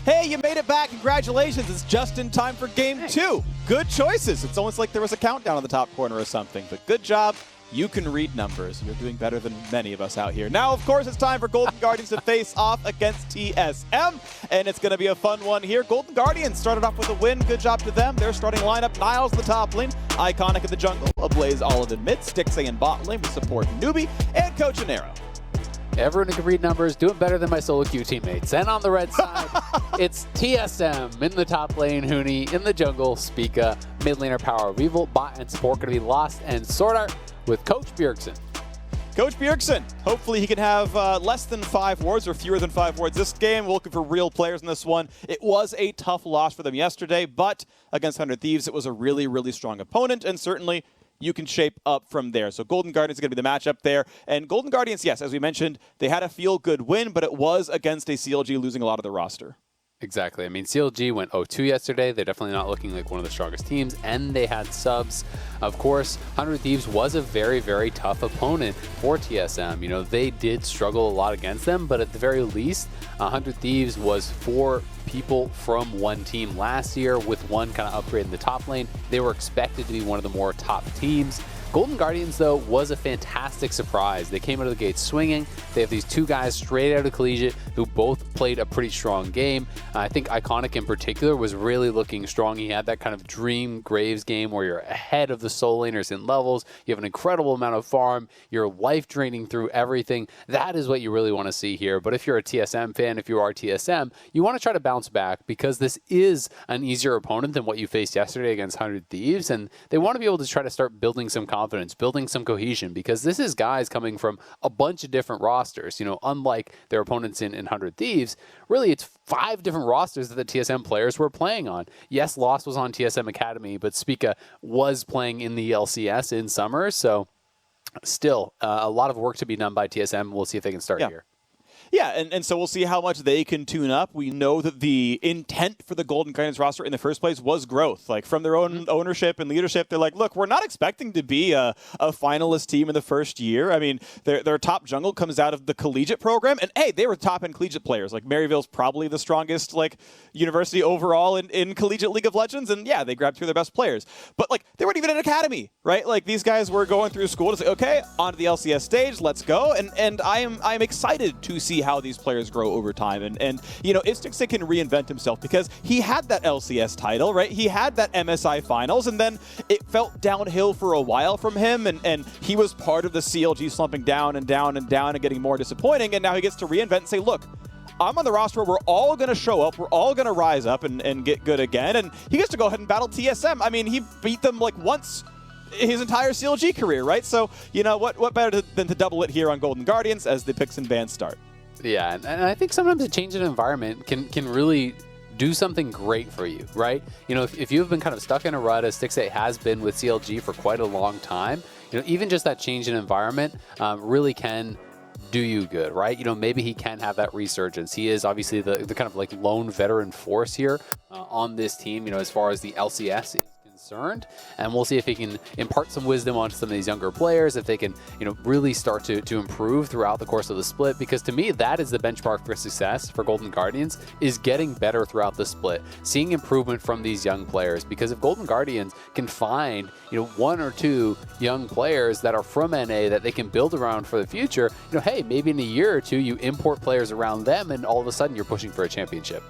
Hey, you made it back. Congratulations. It's just in time for game 2. Good choices. It's almost like there was a countdown on the top corner or something, but good job. You can read numbers. You're doing better than many of us out here. Now, of course, it's time for Golden Guardians to face off against TSM, and it's going to be a fun one here. Golden Guardians started off with a win. Good job to them. Their starting lineup, Niles in the top lane, Iconic in the jungle, Ablaze Olive in mid, Stixay in bot lane with support Newbie, and Coach Anero. Everyone who can read numbers doing better than my solo queue teammates. And on the red side, it's TSM in the top lane, Huni in the jungle, Spica, mid laner Power Revolt, bot and support going to be Lost and Sword Art with Coach Bjergsen. Coach Bjergsen, hopefully he can have less than 5 wards or fewer than 5 wards this game. We're looking for real players in this one. It was a tough loss for them yesterday, but against 100 Thieves, it was a really, really strong opponent, and certainly you can shape up from there. So Golden Guardians is going to be the matchup there. And Golden Guardians, yes, as we mentioned, they had a feel-good win, but it was against a CLG losing a lot of their roster. Exactly. I mean, CLG went 0-2 yesterday. They're definitely not looking like one of the strongest teams, and they had subs. Of course, 100 Thieves was a very, very tough opponent for TSM. You know, they did struggle a lot against them, but at the very least, 100 Thieves was 4 people from one team last year with one kind of upgrade in the top lane. They were expected to be one of the more top teams. Golden Guardians, though, was a fantastic surprise. They came out of the gate swinging. They have these 2 guys straight out of collegiate who both played a pretty strong game. I think Iconic in particular was really looking strong. He had that kind of dream Graves game where you're ahead of the soul laners in levels. You have an incredible amount of farm. You're life draining through everything. That is what you really want to see here. But if you're a TSM fan, if you are TSM, you want to try to bounce back because this is an easier opponent than what you faced yesterday against 100 Thieves. And they want to be able to try to start building some confidence, building some cohesion, because this is guys coming from a bunch of different rosters. You know, unlike their opponents in 100 Thieves, really it's 5 different rosters that the TSM players were playing on. Yes, Lost was on TSM Academy, but Spica was playing in the LCS in summer, so still a lot of work to be done by TSM. We'll see if they can start here. Yeah, and so we'll see how much they can tune up. We know that the intent for the Golden Guardians roster in the first place was growth. Like, from their own ownership and leadership, they're like, look, we're not expecting to be a finalist team in the first year. I mean, their top jungle comes out of the collegiate program, and hey, they were top-end collegiate players. Like, Maryville's probably the strongest, like, university overall in collegiate League of Legends, and yeah, they grabbed 2 of their best players. But, like, they weren't even in academy, right? Like, these guys were going through school to say, okay, on to the LCS stage, let's go, and I'm excited to see how these players grow over time. And you know, if Stixay can reinvent himself, because he had that LCS title, right? He had that MSI finals, and then it felt downhill for a while from him, and he was part of the CLG slumping down and down and down and getting more disappointing, and now he gets to reinvent and say, look, I'm on the roster where we're all going to show up, we're all going to rise up and get good again, and he gets to go ahead and battle TSM. I mean, he beat them like once his entire CLG career, right? So, you know, what better than to double it here on Golden Guardians as the picks and bans start. Yeah, and I think sometimes a change in environment can really do something great for you, right? You know, if you've been kind of stuck in a rut, as Stixay has been with CLG for quite a long time, you know, even just that change in environment really can do you good, right? You know, maybe he can have that resurgence. He is obviously the kind of like lone veteran force here on this team, you know, as far as the LCS is concerned, and we'll see if he can impart some wisdom onto some of these younger players, if they can, you know, really start to improve throughout the course of the split, because to me, that is the benchmark for success for Golden Guardians, is getting better throughout the split, seeing improvement from these young players, because if Golden Guardians can find, you know, 1 or 2 young players that are from NA that they can build around for the future, you know, hey, maybe in a year or 2, you import players around them, and all of a sudden you're pushing for a championship.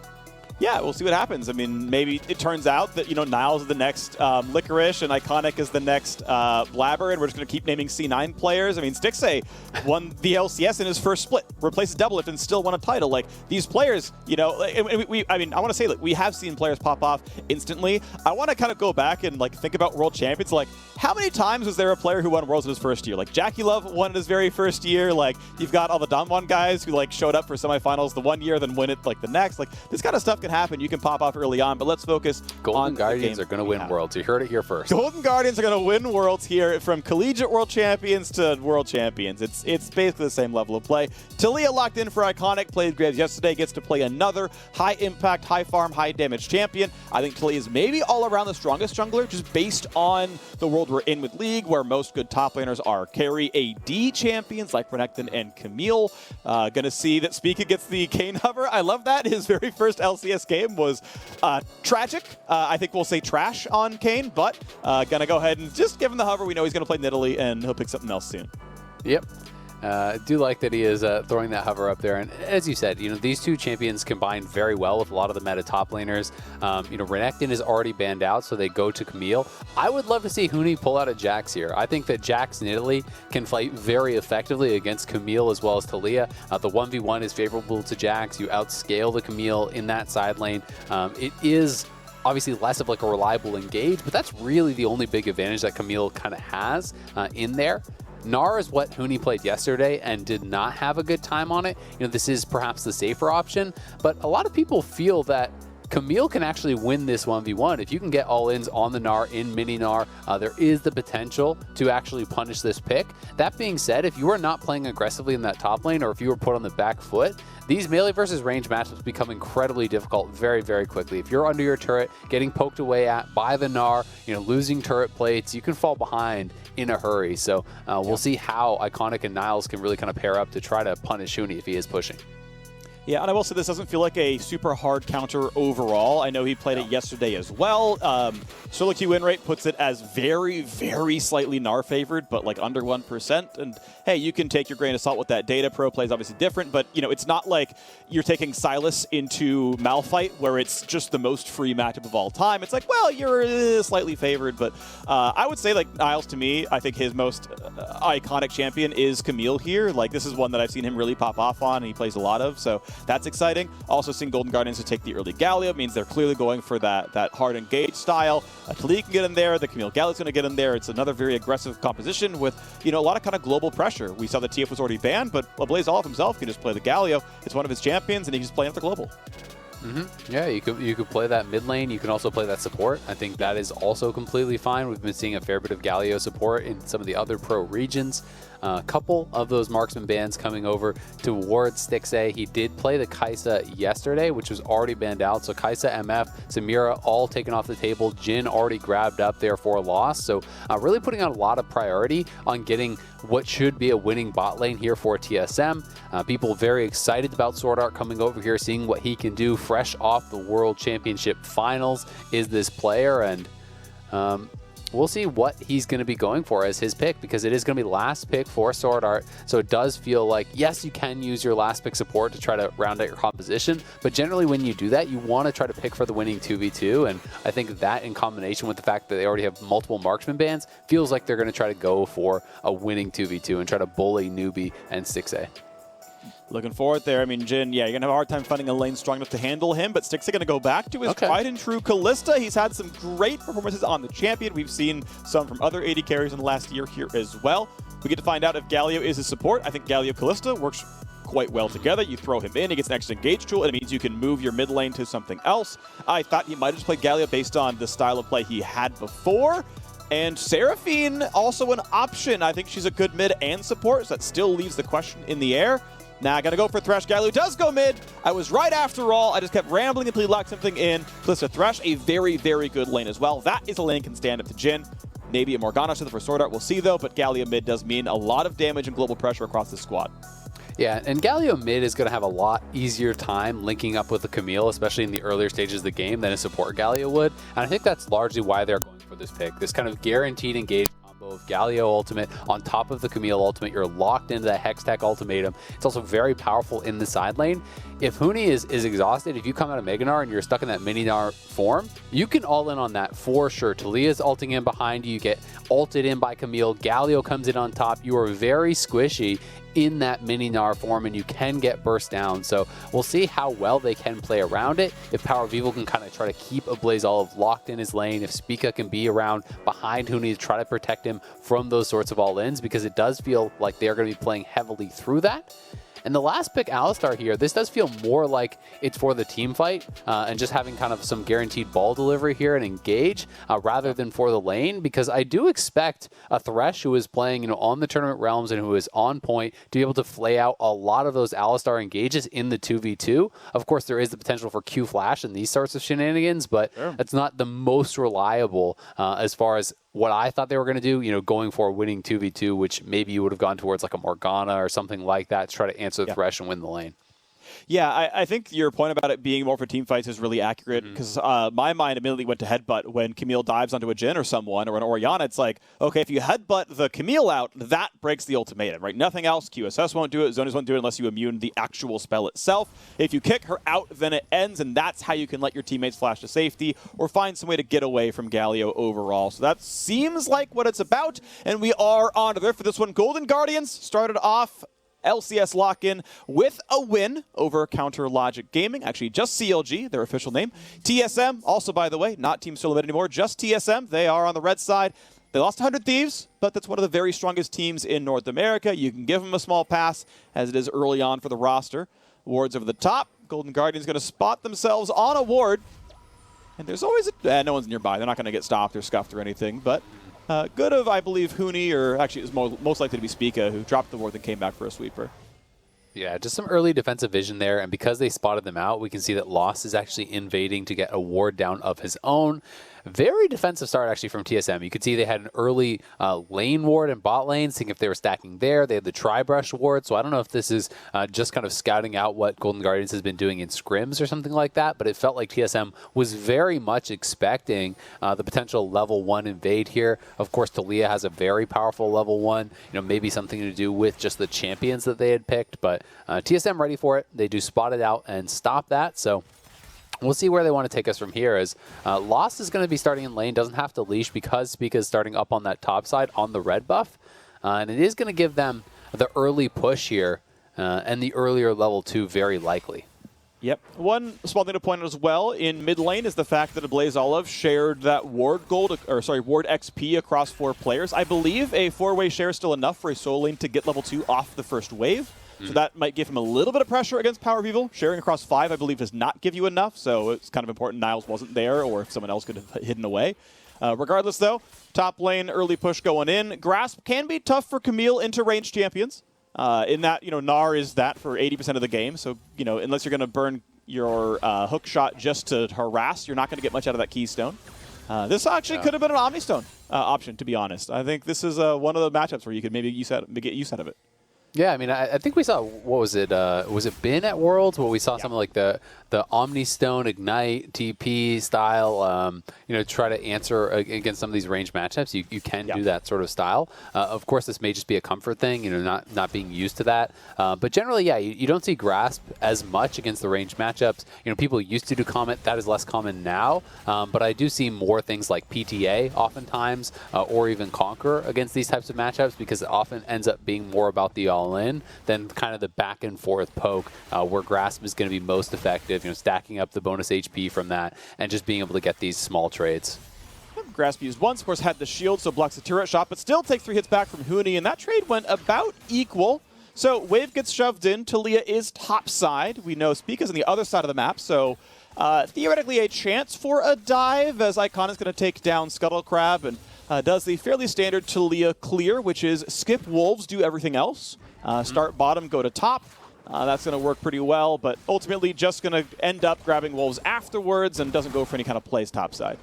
Yeah, we'll see what happens. I mean, maybe it turns out that, you know, Niles is the next Licorice and Iconic is the next Blabber, and we're just going to keep naming C9 players. I mean, Stixay won the LCS in his first split, replaced Doublelift, and still won a title. Like, these players, you know, I mean, I want to say, like, we have seen players pop off instantly. I want to kind of go back and, like, think about World Champions. Like, how many times was there a player who won Worlds in his first year? Like, Jackie Love won it his very first year. Like, you've got all the Donwon guys who, like, showed up for semifinals the one year, then win it, like, the next. Like, this kind of stuff can happen. You can pop off early on, but let's focus on Golden Guardians are going to win Worlds. You heard it here first. Golden Guardians are going to win Worlds here, from collegiate world champions to world champions. It's basically the same level of play. Talia locked in for Iconic, played Graves yesterday, gets to play another high impact, high farm, high damage champion. I think Talia is maybe all around the strongest jungler, just based on the world we're in with League, where most good top laners are carry AD champions like Renekton and Camille. Gonna see that Spica gets the Kane hover. I love that. His very first LCS previous game was tragic. I think we'll say trash on Kane, but gonna go ahead and just give him the hover. We know he's gonna play Nidalee, and he'll pick something else soon. Yep. Do like that he is throwing that hover up there. And as you said, these two champions combine very well with a lot of the meta top laners. Renekton is already banned out, so they go to Camille. I would love to see Huni pull out a Jax here. I think that Jax Nidalee can fight very effectively against Camille as well as Taliyah. The 1v1 is favorable to Jax. You outscale the Camille in that side lane. It is obviously less of like a reliable engage, but that's really the only big advantage that Camille kind of has in there. Gnar is what Huni played yesterday and did not have a good time on it. This is perhaps the safer option, but a lot of people feel that Camille can actually win this 1v1. If you can get all-ins on the Gnar in mini Gnar, there is the potential to actually punish this pick. That being said, if you are not playing aggressively in that top lane, or if you were put on the back foot, these melee versus range matchups become incredibly difficult very, very quickly. If you're under your turret, getting poked away at by the Gnar, losing turret plates, you can fall behind in a hurry. So we'll see how Iconic and Niles can really kind of pair up to try to punish Huni if he is pushing. Yeah, and I will say this doesn't feel like a super hard counter overall. I know he played it yesterday as well. Solo Q win rate puts it as very, very slightly Gnar favored, but like under 1%. And hey, you can take your grain of salt with that data. Pro play is obviously different, but it's not like you're taking Sylas into Malphite where it's just the most free matchup of all time. It's like, well, you're slightly favored, but I would say like Niles, to me, I think his most iconic champion is Camille here. Like this is one that I've seen him really pop off on, and he plays a lot of, so that's exciting. Also seeing Golden Guardians to take the early Galio means they're clearly going for that hard engage style. Taliyah can get in there. The Camille Galio's going to get in there. It's another very aggressive composition with, a lot of kind of global pressure. We saw the TF was already banned, but Blaze Olive himself can just play the Galio. It's one of his champions, and he can just play after global. Yeah, you could play that mid lane. You can also play that support. I think that is also completely fine. We've been seeing a fair bit of Galio support in some of the other pro regions. A couple of those marksman bans coming over towards Stixxay. He did play the Kai'Sa yesterday, which was already banned out. So Kai'Sa, MF, Samira all taken off the table. Jhin already grabbed up there for a loss. So really putting out a lot of priority on getting what should be a winning bot lane here for TSM. People very excited about Sword Art coming over here, seeing what he can do fresh off the World Championship Finals is this player. And we'll see what he's going to be going for as his pick, because it is going to be last pick for Sword Art. So it does feel like, yes, you can use your last pick support to try to round out your composition, but generally when you do that, you want to try to pick for the winning 2v2. And I think that in combination with the fact that they already have multiple marksman bans feels like they're going to try to go for a winning 2v2 and try to bully Newbie and Stixxay. Looking forward there. I mean, Jhin, yeah, you're going to have a hard time finding a lane strong enough to handle him, but Stixxay going to go back to his tried and true Kalista. He's had some great performances on the champion. We've seen some from other AD carries in the last year here as well. We get to find out if Galio is his support. I think Galio Kalista works quite well together. You throw him in, he gets an extra engage tool, and it means you can move your mid lane to something else. I thought he might have just played Galio based on the style of play he had before. And Seraphine, also an option. I think she's a good mid and support, so that still leaves the question in the air. Now I gotta go for Thresh. Galio does go mid. I was right after all. I just kept rambling until he locked something in. Kalista Thresh, a very, very good lane as well. That is a lane can stand up to Jhin. Maybe a Morgana for Sword Art. We'll see though, but Galio mid does mean a lot of damage and global pressure across the squad. Yeah, and Galio mid is going to have a lot easier time linking up with the Camille, especially in the earlier stages of the game, than a support Galio would. And I think that's largely why they're going for this pick. This kind of guaranteed engage combo of Galio ultimate on top of the Camille ultimate. You're locked into that Hextech ultimatum. It's also very powerful in the side lane. If Huni is exhausted, if you come out of Mega Gnar and you're stuck in that mini Gnar form, you can all in on that for sure. Taliyah's ulting in behind you. You get ulted in by Camille. Galio comes in on top. You are very squishy in that mini Gnar form, and you can get burst down. So we'll see how well they can play around it. If Power of Evil can kind of try to keep a Blaze Olive locked in his lane, if Spica can be around behind Huni to try to protect him from those sorts of all-ins, because it does feel like they're going to be playing heavily through that. And the last pick, Alistar here, this does feel more like it's for the team fight and just having kind of some guaranteed ball delivery here and engage rather than for the lane, because I do expect a Thresh who is playing on the tournament realms and who is on point to be able to flay out a lot of those Alistar engages in the 2v2. Of course, there is the potential for Q Flash and these sorts of shenanigans, but it's not the most reliable as far as what I thought they were going to do, going for a winning 2v2, which maybe you would have gone towards like a Morgana or something like that to try to answer the Thresh and win the lane. Yeah, I think your point about it being more for team fights is really accurate because my mind immediately went to headbutt when Camille dives onto a Jhin or someone or an Orianna. It's like, okay, if you headbutt the Camille out, that breaks the ultimatum, right? Nothing else. QSS won't do it. Zonies won't do it unless you immune the actual spell itself. If you kick her out, then it ends, and that's how you can let your teammates flash to safety or find some way to get away from Galio overall. So that seems like what it's about, and we are on to there for this one. Golden Guardians started off LCS Lock In with a win over Counter Logic Gaming. Actually, just CLG, their official name. TSM, also, by the way, not Team Solo anymore, just TSM. They are on the red side. They lost 100 Thieves, but that's one of the very strongest teams in North America. You can give them a small pass, as it is early on for the roster. Wards over the top. Golden Guardians going to spot themselves on a ward. And there's always no one's nearby. They're not going to get stopped or scuffed or anything, but good of, I believe, Huni, or actually it was most likely to be Spica, who dropped the ward and came back for a sweeper. Yeah, just some early defensive vision there, and because they spotted them out, we can see that Lost is actually invading to get a ward down of his own. Very defensive start, actually, from TSM. You could see they had an early lane ward in bot lane, seeing if they were stacking there. They had the tri-brush ward, so I don't know if this is just kind of scouting out what Golden Guardians has been doing in scrims or something like that, but it felt like TSM was very much expecting the potential level 1 invade here. Of course, Talia has a very powerful level 1, maybe something to do with just the champions that they had picked, but TSM ready for it. They do spot it out and stop that, so we'll see where they want to take us from here, as Lost is going to be starting in lane, doesn't have to leash because Spica is starting up on that top side on the red buff. And it is going to give them the early push here and the earlier level 2 very likely. Yep. One small thing to point out as well in mid lane is the fact that Ablaze Olive shared that ward ward XP across 4 players. I believe a 4-way share is still enough for a solo lane to get level 2 off the first wave. So that might give him a little bit of pressure against Power of Evil. Sharing across 5, I believe, does not give you enough, so it's kind of important Niles wasn't there or if someone else could have hidden away. Regardless, though, top lane, early push going in. Grasp can be tough for Camille into ranged champions. In that, Gnar is that for 80% of the game, so, unless you're going to burn your hook shot just to harass, you're not going to get much out of that Keystone. This actually could have been an Omnistone option, to be honest. I think this is one of the matchups where you could maybe get use out of it. Yeah, I mean, I think we saw, what was it Bin at Worlds, where we saw something like the Omnistone Ignite TP style, try to answer against some of these range matchups. You can do that sort of style. Of course, this may just be a comfort thing, not being used to that. But generally, yeah, you don't see Grasp as much against the range matchups. People used to do Comet. That is less common now. But I do see more things like PTA oftentimes, or even Conqueror against these types of matchups, because it often ends up being more about the all-in than kind of the back and forth poke, where Grasp is going to be most effective, stacking up the bonus HP from that and just being able to get these small trades. Grasp used once, of course, had the shield, so blocks the turret shot, but still takes 3 hits back from Huni, and that trade went about equal. So wave gets shoved in. Talia is top side. We know Spica's on the other side of the map, so theoretically a chance for a dive, as Icon is going to take down Scuttle Crab and does the fairly standard Talia clear, which is skip wolves, do everything else. Start bottom, go to top. That's going to work pretty well, but ultimately just going to end up grabbing wolves afterwards and doesn't go for any kind of plays topside.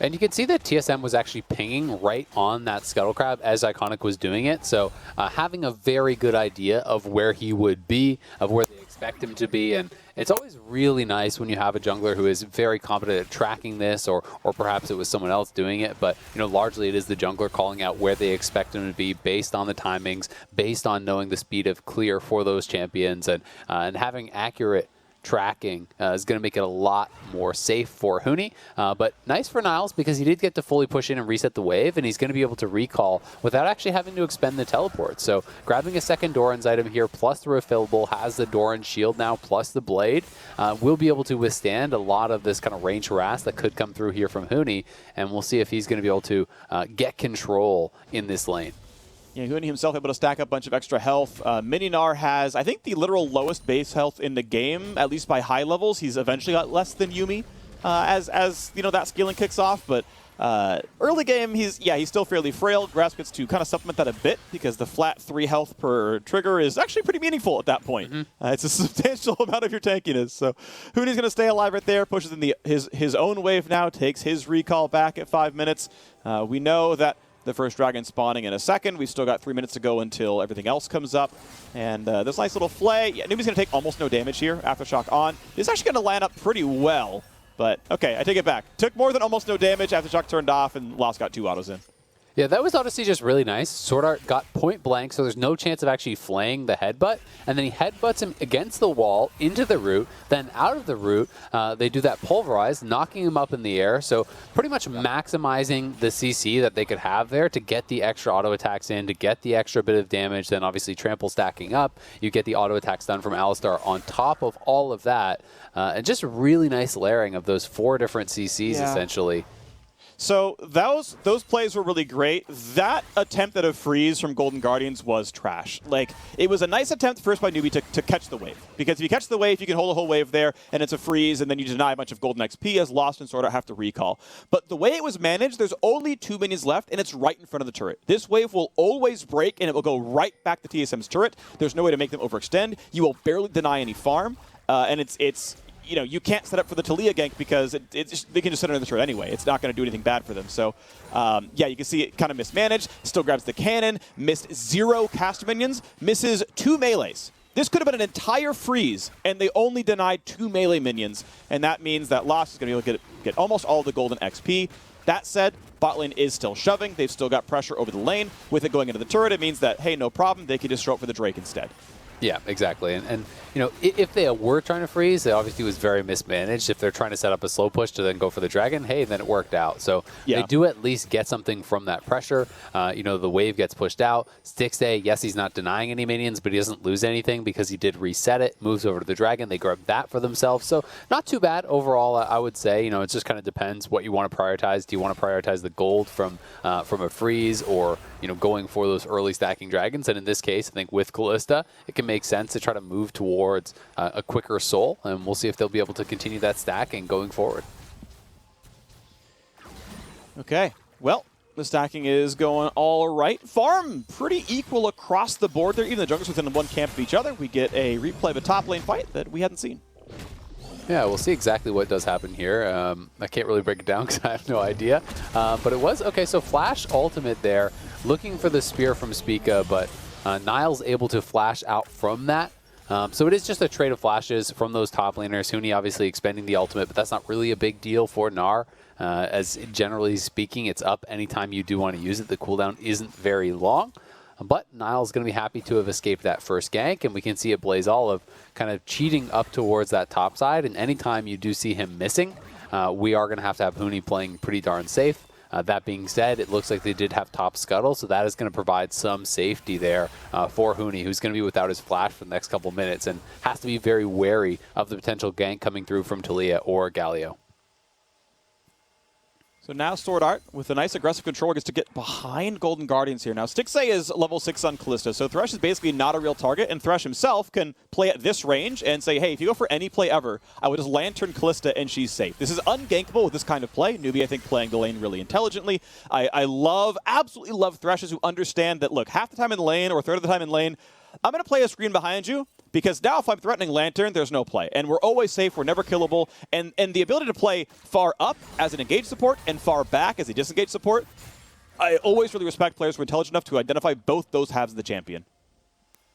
And you can see that TSM was actually pinging right on that Scuttle Crab as Iconic was doing it. So having a very good idea of where he would be, of where they expect him to be. And it's always really nice when you have a jungler who is very competent at tracking this, or perhaps it was someone else doing it. But largely it is the jungler calling out where they expect him to be based on the timings, based on knowing the speed of clear for those champions, and having accurate tracking is going to make it a lot more safe for Huni. But nice for Niles, because he did get to fully push in and reset the wave, and he's going to be able to recall without actually having to expend the teleport. So grabbing a second Doran's item here, plus the refillable, has the Doran shield now, plus the blade, will be able to withstand a lot of this kind of range harass that could come through here from Huni, and we'll see if he's going to be able to get control in this lane. Yeah, Huni himself able to stack up a bunch of extra health. Mininar has, I think, the literal lowest base health in the game, at least by high levels. He's eventually got less than Yuumi as that scaling kicks off. But early game, he's still fairly frail. Grasp gets to kind of supplement that a bit, because the flat 3 health per trigger is actually pretty meaningful at that point. It's a substantial amount of your tankiness. So Huni's going to stay alive right there, pushes in his own wave now, takes his recall back at 5 minutes. We know that The first dragon spawning in a second. We've still got 3 minutes to go until everything else comes up. And this nice little flay. Yeah, Nubi's going to take almost no damage here. Aftershock on. This is actually going to land up pretty well. But, okay, I take it back. Took more than almost no damage. Aftershock turned off, and Lost got 2 autos in. Yeah, that was honestly just really nice. Sword Art got point blank, so there's no chance of actually flaying the headbutt. And then he headbutts him against the wall, into the root, then out of the root. They do that pulverize, knocking him up in the air. So pretty much maximizing the CC that they could have there to get the extra auto attacks in, to get the extra bit of damage. Then obviously Trample stacking up. You get the auto attacks done from Alistar on top of all of that. And just really nice layering of those 4 different CCs, essentially. So those plays were really great. That attempt at a freeze from Golden Guardians was trash. Like, it was a nice attempt first by Newbie to catch the wave. Because if you catch the wave, you can hold a whole wave there, and it's a freeze, and then you deny a bunch of golden XP as Lost and Sword Art have to recall. But the way it was managed, there's only 2 minions left, and it's right in front of the turret. This wave will always break, and it will go right back to TSM's turret. There's no way to make them overextend. You will barely deny any farm, and it's you know, you can't set up for the Taliyah gank because they can just sit under the turret anyway. It's not going to do anything bad for them. So, yeah, you can see it kind of mismanaged. Still grabs the cannon, missed 0 cast minions, misses 2 melees. This could have been an entire freeze, and they only denied 2 melee minions, and that means that Lost is going to be able to get almost all of the golden XP. That said, bot lane is still shoving. They've still got pressure over the lane. With it going into the turret, it means that, hey, no problem, they can just show up for the Drake instead. Yeah, exactly. And you know, if they were trying to freeze, it obviously was very mismanaged. If they're trying to set up a slow push to then go for the dragon, hey, then it worked out. So they do at least get something from that pressure. You know, the wave gets pushed out. Stixday, yes, he's not denying any minions, but he doesn't lose anything because he did reset it, moves over to the dragon. They grab that for themselves. So not too bad overall, I would say. You know, it just kind of depends what you want to prioritize. Do you want to prioritize the gold from a freeze, or, you know, going for those early stacking dragons? And in this case, I think with Kalista, it can make sense to try to move towards a quicker soul, and we'll see if they'll be able to continue that stacking going forward. Okay, well, the stacking is going all right. Farm pretty equal across the board there. Even the junglers within one camp of each other. We get a replay of a top lane fight that we hadn't seen. Yeah, we'll see exactly what does happen here. I can't really break it down because I have no idea. But it was, okay, so Flash ultimate there, looking for the spear from Spica, but Niall's able to flash out from that. So it is just a trade of flashes from those top laners. Huni obviously expending the ultimate, but that's not really a big deal for Gnar. As generally speaking, it's up anytime you do want to use it. The cooldown isn't very long. But Niall's going to be happy to have escaped that first gank, and we can see it Blaze Olive kind of cheating up towards that top side. And anytime you do see him missing, we are going to have Huni playing pretty darn safe. That being said, it looks like they did have top scuttle, so that is going to provide some safety there for Huni, who's going to be without his flash for the next couple minutes and has to be very wary of the potential gank coming through from Taliyah or Galio. So now Sword Art, with a nice aggressive control, gets to get behind Golden Guardians here. Now, Stixay is level 6 on Kalista, so Thresh is basically not a real target, and Thresh himself can play at this range and say, hey, if you go for any play ever, I would just Lantern Kalista and she's safe. This is ungankable with this kind of play. Newbie, I think, playing the lane really intelligently. I absolutely love Threshers who understand that, look, half the time in the lane or a third of the time in lane, I'm going to play a screen behind you, because now if I'm threatening Lantern, there's no play. And we're always safe, we're never killable. And the ability to play far up as an engaged support and far back as a disengaged support, I always really respect players who are intelligent enough to identify both those halves of the champion.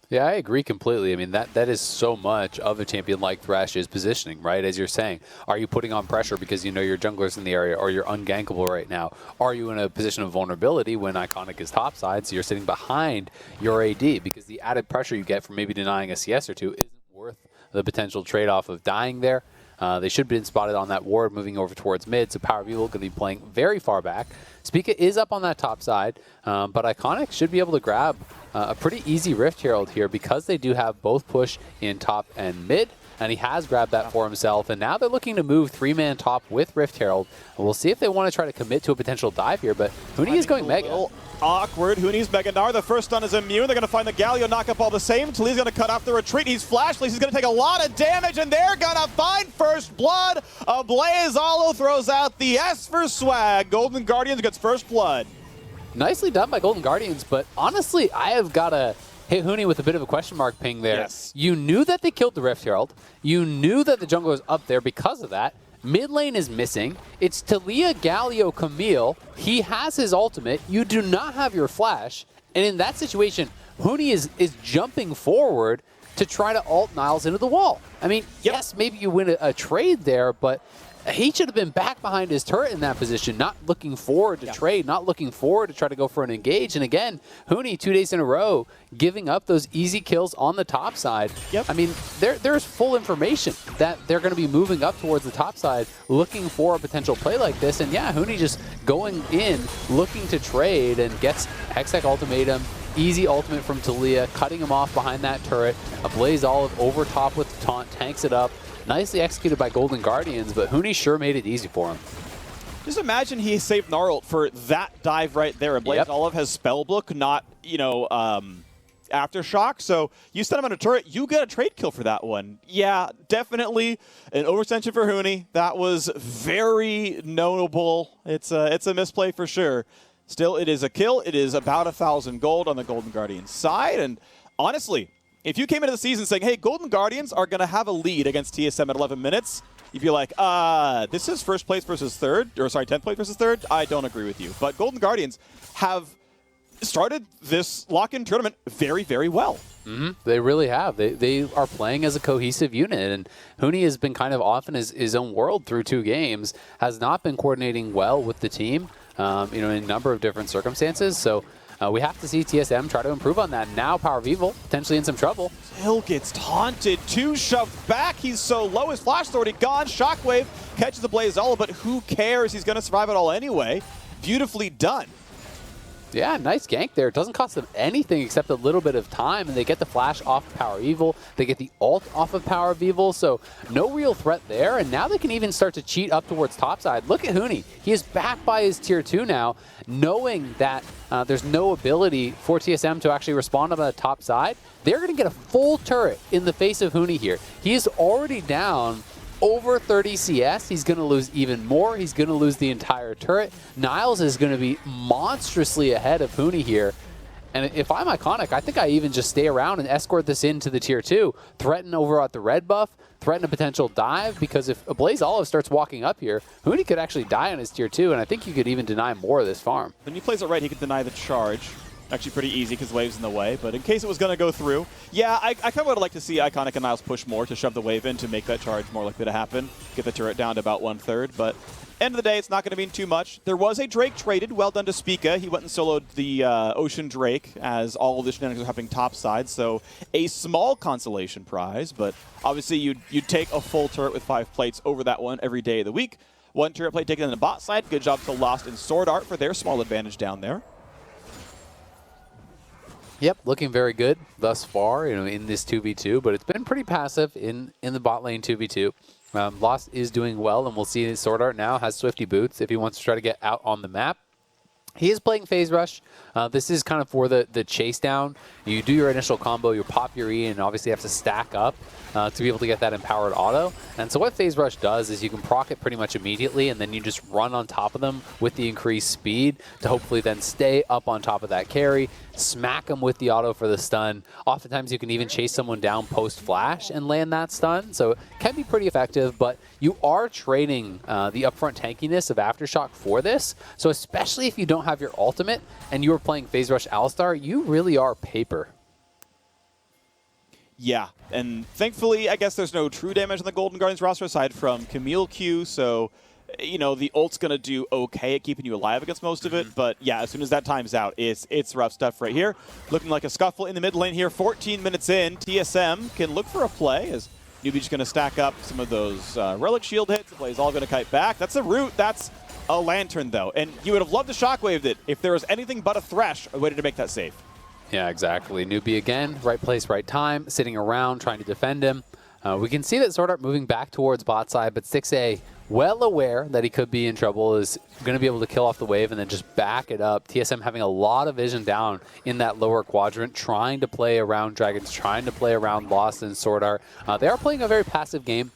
Yeah, I agree completely. I mean, that is so much of a champion like Thresh's positioning, right? As you're saying, are you putting on pressure because you know your jungler's in the area, or you're ungankable right now? Are you in a position of vulnerability when Iconic is topside, so you're sitting behind your AD? Because the added pressure you get from maybe denying a CS or two isn't worth the potential trade-off of dying there. They should have been spotted on that ward moving over towards mid, so Power of Evil going to be playing very far back. Spica is up on that top side, but Iconic should be able to grab a pretty easy Rift Herald here because they do have both push in top and mid, and he has grabbed that for himself, and now they're looking to move 3-man top with Rift Herald. We'll see if they want to try to commit to a potential dive here, but Huni is going Mega. Awkward. Huni's Mega Gnar. The first stun is immune. They're going to find the Galio knock up all the same. Taliyah's going to cut off the retreat. He's flashless. He's going to take a lot of damage, and they're going to find first blood. Blaze Olive throws out the S for swag. Golden Guardians gets first blood. Nicely done by Golden Guardians, but honestly, I have got to hit Huni with a bit of a question mark ping there. Yes. You knew that they killed the Rift Herald. You knew that the jungle was up there because of that. Mid lane is missing. It's Talia, Galio, Camille. He has his ultimate. You do not have your flash. And in that situation, Huni is jumping forward to try to ult Niles into the wall. I mean, yes, maybe you win a trade there, but he should have been back behind his turret in that position, not looking forward to trade, not looking forward to try to go for an engage. And again, Huni 2 days in a row giving up those easy kills on the top side. I mean, there's full information that they're going to be moving up towards the top side, looking for a potential play like this. And yeah, Huni just going in, looking to trade, and gets Hextech ultimatum. Easy ultimate from Talia, cutting him off behind that turret. A Blaze Olive over top with the taunt, tanks it up. Nicely executed by Golden Guardians, but Huni sure made it easy for him. Just imagine he saved Gnarl for that dive right there. And Blaze Olive has Spellbook, not, you know, Aftershock. So you set him on a turret, you get a trade kill for that one. Yeah, definitely an overextension for Huni. That was very notable. It's a misplay for sure. Still, it is a kill. It is about 1,000 gold on the Golden Guardians side. And honestly, if you came into the season saying, hey, Golden Guardians are going to have a lead against TSM at 11 minutes, you'd be like, this is first place versus third, or sorry, 10th place versus third. I don't agree with you. But Golden Guardians have started this lock-in tournament very, very well. They really have. They are playing as a cohesive unit, and Huni has been kind of off in his own world through 2 games, has not been coordinating well with the team, you know, in a number of different circumstances. So we have to see TSM try to improve on that. Now Power of Evil potentially in some trouble. Hill gets taunted, 2 shoved back. He's so low, his flash is already gone. Shockwave catches the Blaze Olive, but who cares? He's going to survive it all anyway. Beautifully done. Yeah, nice gank there. It doesn't cost them anything except a little bit of time, and they get the flash off Power Evil. They get the ult off of Power of Evil, so no real threat there. And now they can even start to cheat up towards topside. Look at Huni. He is back by his tier 2 now, knowing that there's no ability for TSM to actually respond on the top side. They're going to get a full turret in the face of Huni here. He is already down over 30 CS. He's going to lose even more. He's going to lose the entire turret. Niles is going to be monstrously ahead of Huni here. And if I'm Iconic, I think I even just stay around and escort this into the tier 2. Threaten over at the red buff. Threaten a potential dive, because if a Blaze Olive starts walking up here, Huni could actually die on his tier 2, and I think you could even deny more of this farm. When he plays it right, he could deny the charge. Actually pretty easy because Wave's in the way, but in case it was going to go through, yeah, I kind of would like to see Iconic and Niles push more to shove the Wave in to make that charge more likely to happen, get the turret down to about 1/3, but end of the day, it's not going to mean too much. There was a Drake traded, well done to Spica. He went and soloed the Ocean Drake as all of the shenanigans were happening topside, so a small consolation prize, but obviously you'd take a full turret with 5 plates over that one every day of the week. 1 turret plate taken on the bot side. Good job to Lost and Sword Art for their small advantage down there. Yep, looking very good thus far, you know, in this 2v2, but it's been pretty passive in the bot lane 2v2. Lost is doing well, and we'll see his Sword Art now has Swifty Boots if he wants to try to get out on the map. He is playing Phase Rush. This is kind of for the chase down. You do your initial combo, you pop your E, and obviously have to stack up to be able to get that empowered auto. And so what Phase Rush does is you can proc it pretty much immediately, and then you just run on top of them with the increased speed to hopefully then stay up on top of that carry, smack them with the auto for the stun. Oftentimes you can even chase someone down post-flash and land that stun, so it can be pretty effective, but you are trading the upfront tankiness of Aftershock for this, so especially if you don't have your ultimate and you are playing Phase Rush Alistar, you really are paper. Yeah, and thankfully, I guess there's no true damage on the Golden Guardians roster aside from Camille Q, so, you know, the ult's going to do okay at keeping you alive against most of it, but yeah, as soon as that time's out, it's rough stuff right here. Looking like a scuffle in the mid lane here, 14 minutes in, TSM can look for a play as Newbie's going to stack up some of those Relic Shield hits, the Blaze all going to kite back. That's a root, that's a Lantern though, and you would have loved to Shockwave it if there was anything but a Thresh waiting to make that safe. Yeah, exactly. Newbie again, right place, right time, sitting around trying to defend him. We can see that Sword Art moving back towards bot side, but 6A, well aware that he could be in trouble, is going to be able to kill off the wave and then just back it up. TSM having a lot of vision down in that lower quadrant, trying to play around Dragons, trying to play around Lost and Sword Art. They are playing a very passive game.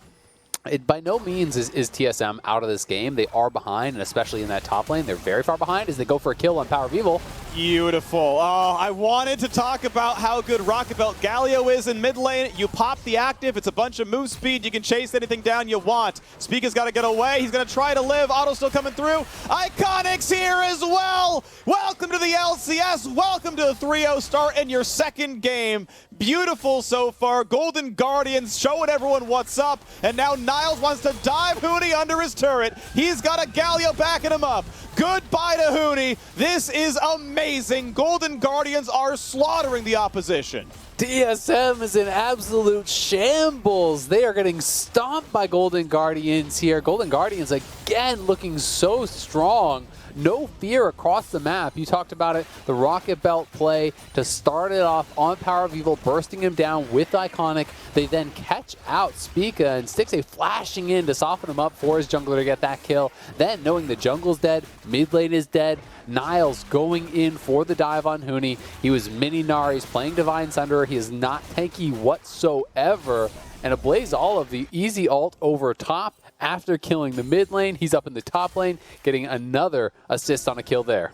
by no means is TSM out of this game. They are behind, and especially in that top lane, they're very far behind as they go for a kill on Power of Evil. Beautiful. Oh, I wanted to talk about how good Rocket Belt Galio is in mid lane. You pop the active, it's a bunch of move speed. You can chase anything down you want. Spica's got to get away. He's going to try to live. Otto still coming through. Iconic's here as well. Welcome to the LCS. Welcome to the 3-0 start in your second game. Beautiful so far. Golden Guardians showing everyone what's up. And now Niles wants to dive Huni under his turret. He's got a Galio backing him up. Goodbye to Huni. This is amazing. Golden Guardians are slaughtering the opposition. TSM is in absolute shambles. They are getting stomped by Golden Guardians here. Golden Guardians again looking so strong. No fear across the map. You talked about it, the Rocket Belt play to start it off on Power of Evil, bursting him down with Iconic. They then catch out Spica and Stixxay flashing in to soften him up for his jungler to get that kill. Then knowing the jungle's dead, mid lane is dead, Niles going in for the dive on Huni. He was mini Nari, he's playing Divine Sunderer. He is not tanky whatsoever. And a Blaze Olive, the easy ult over top after killing the mid lane. He's up in the top lane, getting another assist on a kill there.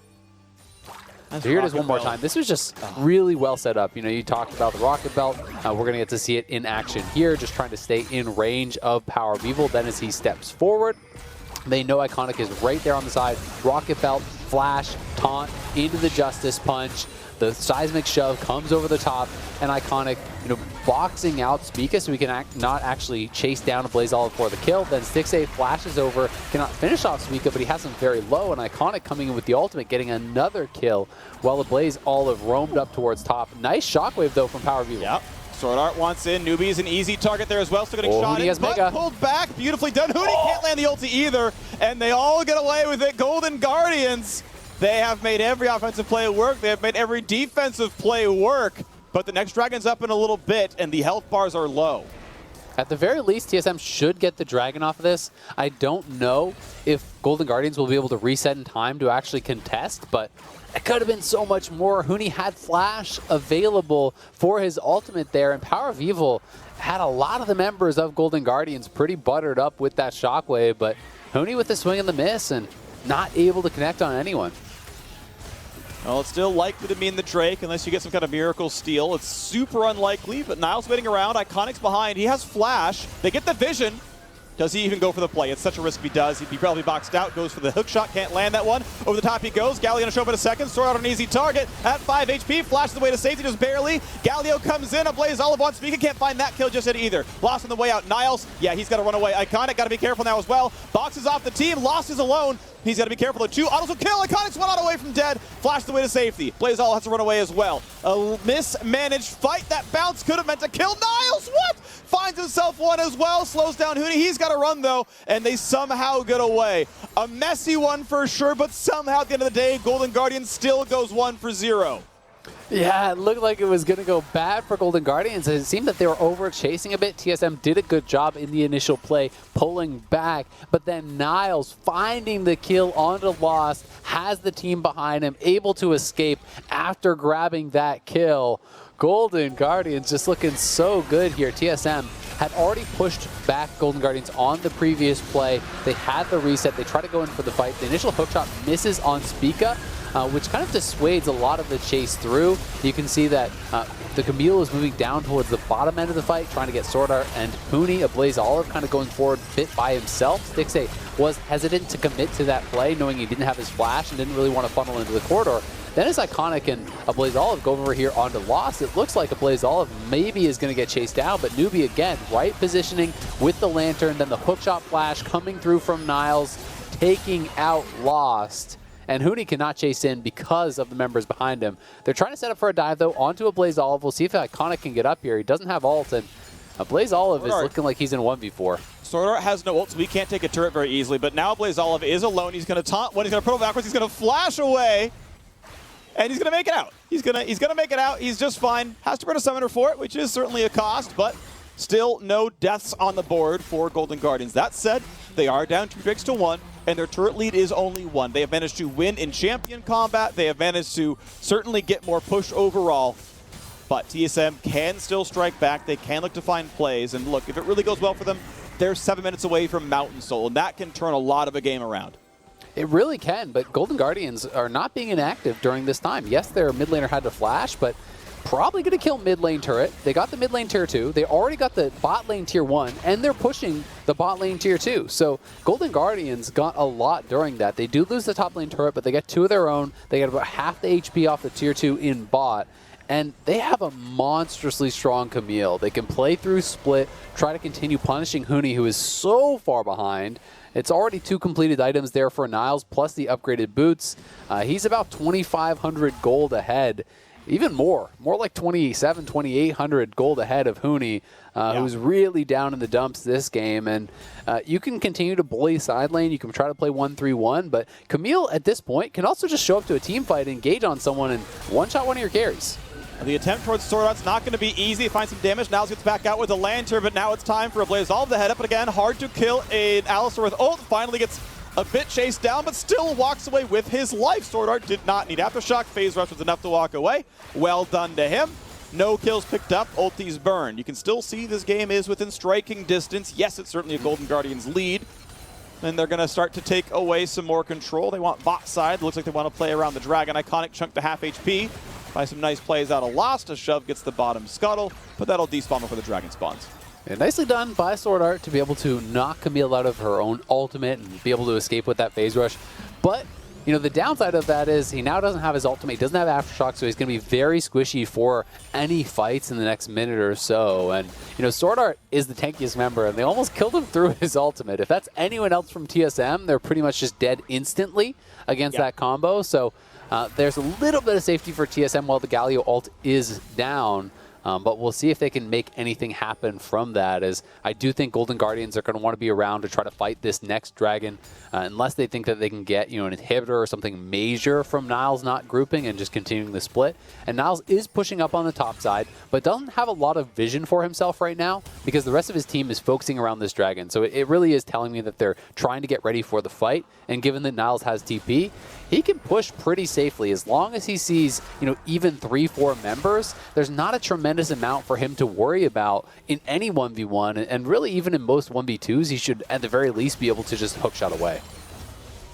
So here it is one more time. This was just really well set up. You know, you talked about the Rocket Belt. We're going to get to see it in action here, just trying to stay in range of Power of Evil. Then as he steps forward, they know Iconic is right there on the side. Rocket Belt, flash, taunt, into the Justice Punch. The seismic shove comes over the top, and Iconic, you know, boxing out Spica so he can not actually chase down a Blaze Olive for the kill. Then Stixxay flashes over, cannot finish off Spica, but he has him very low, and Iconic coming in with the ultimate, getting another kill while the Blaze Olive roamed up towards top. Nice shockwave, though, from Power of Evil. Yep. Sword Art wants in. Newbie's an easy target there as well, still getting shot in, but pulled back. Beautifully done. Huni can't land the ulti either, and they all get away with it. Golden Guardians, they have made every offensive play work. They have made every defensive play work. But the next Dragon's up in a little bit, and the health bars are low. At the very least, TSM should get the Dragon off of this. I don't know if Golden Guardians will be able to reset in time to actually contest, but it could have been so much more. Huni had Flash available for his ultimate there, and Power of Evil had a lot of the members of Golden Guardians pretty buttered up with that shockwave, but Huni with the swing and the miss and not able to connect on anyone. Well, it's still likely to mean the Drake unless you get some kind of miracle steal. It's super unlikely, but Niles waiting around. Iconic's behind. He has Flash. They get the vision. Does he even go for the play? It's such a risk if he does. He'd be probably boxed out. Goes for the hook shot. Can't land that one. Over the top he goes. Galio going to show up in a second. Sword Out an easy target. At 5 HP. Flashes away to safety just barely. Galio comes in. A Blaze Olive on Spica. Can't find that kill just yet either. Lost on the way out. Niles. Yeah, he's got to run away. Iconic got to be careful now as well. Boxes off the team. Lost is alone. He's got to be careful though too. Autos will kill. Iconic's one out away from dead. Flashed away to safety. Blaze Olive has to run away as well. A mismanaged fight. That bounce could have meant to kill Niles. What? Finds himself one as well. Slows down Huni. He's got to run though. And they somehow get away. A messy one for sure, but somehow at the end of the day, Golden Guardians still goes 1 for 0. Yeah, it looked like it was going to go bad for Golden Guardians. It seemed that they were over chasing a bit. TSM did a good job in the initial play, pulling back. But then Niles finding the kill onto Lost, has the team behind him, able to escape after grabbing that kill. Golden Guardians just looking so good here. TSM had already pushed back Golden Guardians on the previous play. They had the reset. They try to go in for the fight. The initial hookshot misses on Spica, which kind of dissuades a lot of the chase through. You can see that the Camille is moving down towards the bottom end of the fight, trying to get Sword Art and Huni, a Blaze Olive, kind of going forward a bit by himself. Stixxay was hesitant to commit to that play, knowing he didn't have his flash and didn't really want to funnel into the corridor. Then as Iconic and a Blaze Olive go over here onto Lost, it looks like a Blaze Olive maybe is going to get chased down, but Newbie again, right positioning with the Lantern, then the hookshot flash coming through from Niles, taking out Lost. And Huni cannot chase in because of the members behind him. They're trying to set up for a dive, though, onto a Blaze Olive. We'll see if Iconic can get up here. He doesn't have ult, and a Blaze Olive is looking like he's in 1v4. Sword Art has no ult, so he can't take a turret very easily, but now Blaze Olive is alone. He's going to taunt one. He's going to put him backwards. He's going to flash away. And he's going to make it out. He's going to make it out. He's just fine. Has to burn a summoner for it, which is certainly a cost, but still no deaths on the board for Golden Guardians. That said, they are down 2 Drakes to 1, and their turret lead is only 1. They have managed to win in champion combat. They have managed to certainly get more push overall, but TSM can still strike back. They can look to find plays, and look, if it really goes well for them, they're 7 minutes away from Mountain Soul, and that can turn a lot of a game around. It really can, but Golden Guardians are not being inactive during this time. Yes, their mid laner had to flash, but probably going to kill mid lane turret. They got the mid lane tier 2. They already got the bot lane tier 1, and they're pushing the bot lane tier 2. So Golden Guardians got a lot during that. They do lose the top lane turret, but they get 2 of their own. They get about half the HP off the tier 2 in bot. And they have a monstrously strong Camille. They can play through split, try to continue punishing Huni, who is so far behind. It's already 2 completed items there for Niles, plus the upgraded boots. He's about 2,500 gold ahead. Even more like 2,700, 2,800 gold ahead of Huni, who's really down in the dumps this game. And you can continue to bully side lane. You can try to play 1-3-1, but Camille at this point can also just show up to a team fight, engage on someone, and one-shot one of your carries. The attempt towards Sword Art's not going to be easy. Find some damage. Niles gets back out with a lantern, but now it's time for a Blaze All the head up. And again, hard to kill an Alistar with ult. Finally gets a bit chased down, but still walks away with his life. Sword Art did not need Aftershock. Phase Rush was enough to walk away. Well done to him. No kills picked up. Ulti's burned. You can still see this game is within striking distance. Yes, it's certainly a Golden Guardians lead. And they're going to start to take away some more control. They want bot side. Looks like they want to play around the Dragon. Iconic chunk to half HP. By some nice plays out of Lost. A shove gets the bottom scuttle, but that'll despawn before the Dragon spawns. Yeah, nicely done by Sword Art to be able to knock Camille out of her own ultimate and be able to escape with that phase rush. But, you know, the downside of that is he now doesn't have his ultimate, doesn't have Aftershock, so he's going to be very squishy for any fights in the next minute or so. And, you know, Sword Art is the tankiest member, and they almost killed him through his ultimate. If that's anyone else from TSM, they're pretty much just dead instantly against that combo. So there's a little bit of safety for TSM while the Galio ult is down. But we'll see if they can make anything happen from that, as I do think Golden Guardians are going to want to be around to try to fight this next Dragon, unless they think that they can get, you know, an inhibitor or something major from Niles not grouping and just continuing the split. And Niles is pushing up on the top side, but doesn't have a lot of vision for himself right now because the rest of his team is focusing around this Dragon. So it really is telling me that they're trying to get ready for the fight, and given that Niles has TP, he can push pretty safely as long as he sees, you know, even 3-4 members. There's not a tremendous amount for him to worry about in any 1v1, and really even in most 1v2s, he should at the very least be able to just hookshot away.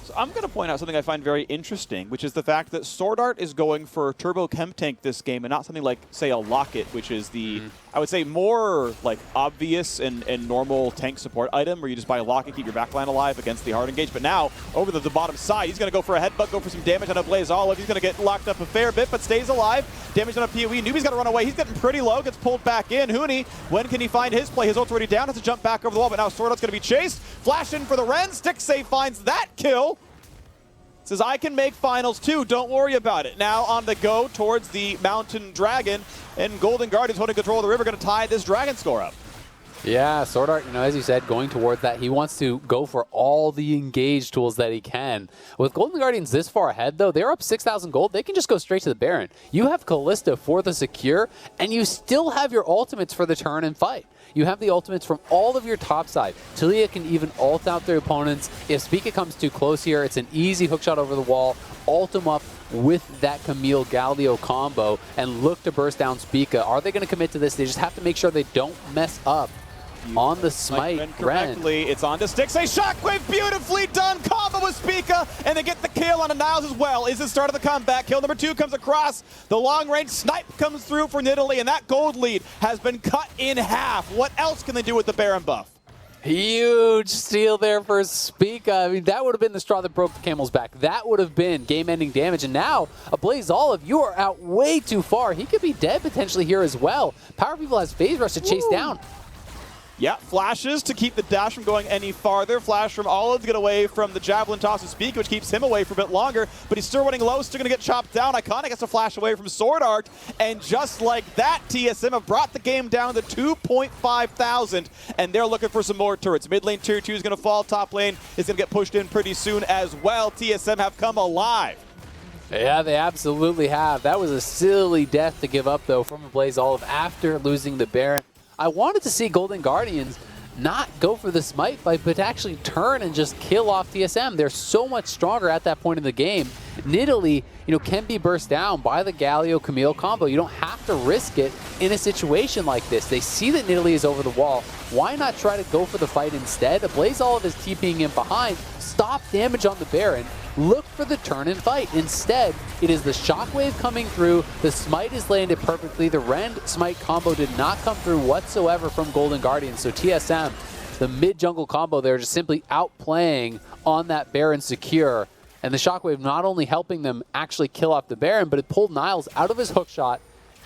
So I'm going to point out something I find very interesting, which is the fact that Sword Art is going for Turbo Chem Tank this game and not something like, say, a Locket, which is the, I would say, more like obvious and normal tank support item where you just buy a Locket, keep your backline alive against the hard engage. But now, over the bottom side, he's going to go for a headbutt, go for some damage on a Blaze Olive. He's going to get locked up a fair bit, but stays alive. Damage on a PoE. Newbie's got to run away. He's getting pretty low, gets pulled back in. Huni, when can he find his play? His ult's already down, has to jump back over the wall, but now Sword Art's going to be chased. Flash in for the Ren. Stick Save finds that kill. Says, I can make finals too, don't worry about it. Now on the go towards the Mountain Dragon, and Golden Guardians holding control of the river, going to tie this Dragon score up. Yeah, Sword Art, you know, as you said, going towards that, he wants to go for all the engage tools that he can. With Golden Guardians this far ahead, though, they're up 6,000 gold. They can just go straight to the Baron. You have Kalista for the secure, and you still have your ultimates for the turn and fight. You have the ultimates from all of your top side. Talia can even ult out their opponents. If Spica comes too close here, it's an easy hookshot over the wall. Ult them up with that Camille Galio combo and look to burst down Spica. Are they going to commit to this? They just have to make sure they don't mess up on the smite. Correctly, it's on to Styx. A shockwave, beautifully done combo with Spica, and they get the kill on a Niles as well. Is the start of the comeback. Kill number 2 comes across. The long-range snipe comes through for Nidalee, and that gold lead has been cut in half. What else can they do with the Baron buff? Huge steal there for Spica. I mean, that would have been the straw that broke the camel's back. That would have been game-ending damage. And now, a Blaze Olive, you are out way too far. He could be dead potentially here as well. Power People has phase rush to chase down. Yeah, flashes to keep the dash from going any farther. Flash from Olive to get away from the Javelin toss of Spica, which keeps him away for a bit longer. But he's still running low, still going to get chopped down. Iconic gets a flash away from Sword Art. And just like that, TSM have brought the game down to 2,500. And they're looking for some more turrets. Mid lane tier 2 is going to fall. Top lane is going to get pushed in pretty soon as well. TSM have come alive. Yeah, they absolutely have. That was a silly death to give up, though, from a Blaze Olive after losing the Baron. I wanted to see Golden Guardians not go for the smite fight, but to actually turn and just kill off TSM. They're so much stronger at that point in the game. Nidalee, can be burst down by the Galio Camille combo. You don't have to risk it in a situation like this. They see that Nidalee is over the wall. Why not try to go for the fight instead? Ablaze Olive is TPing in behind. Stop damage on the Baron. Look for the turn and fight. Instead, it is the Shockwave coming through. The Smite is landed perfectly. The Rend Smite combo did not come through whatsoever from Golden Guardians. So TSM, the mid-jungle combo there, just simply outplaying on that Baron secure. And the Shockwave not only helping them actually kill off the Baron, but it pulled Niles out of his hookshot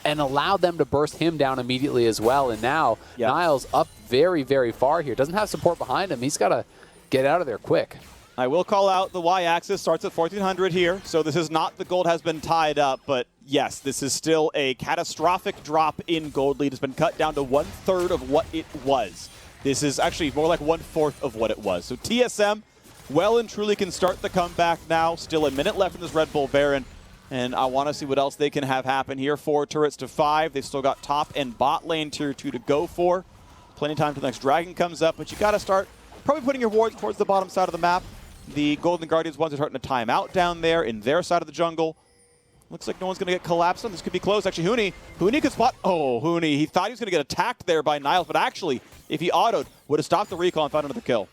and allowed them to burst him down immediately as well. And now Niles up very, very far here. Doesn't have support behind him. He's got to get out of there quick. I will call out the Y-axis starts at 1400 here, so this is not the gold has been tied up, but yes, this is still a catastrophic drop in gold lead. It's been cut down to 1/3 of what it was. This is actually more like 1/4 of what it was. So TSM well and truly can start the comeback now. Still a minute left in this Red Bull Baron, and I want to see what else they can have happen here. 4 turrets to 5. They've still got top and bot lane tier 2 to go for. Plenty of time till the next dragon comes up, but you got to start probably putting your wards towards the bottom side of the map. The Golden Guardians ones are starting to time out down there in their side of the jungle. Looks like no one's going to get collapsed on. This could be close. Actually, Huni could spot. Oh, Huni. He thought he was going to get attacked there by Niles, but actually, if he autoed, would have stopped the recall and found another kill.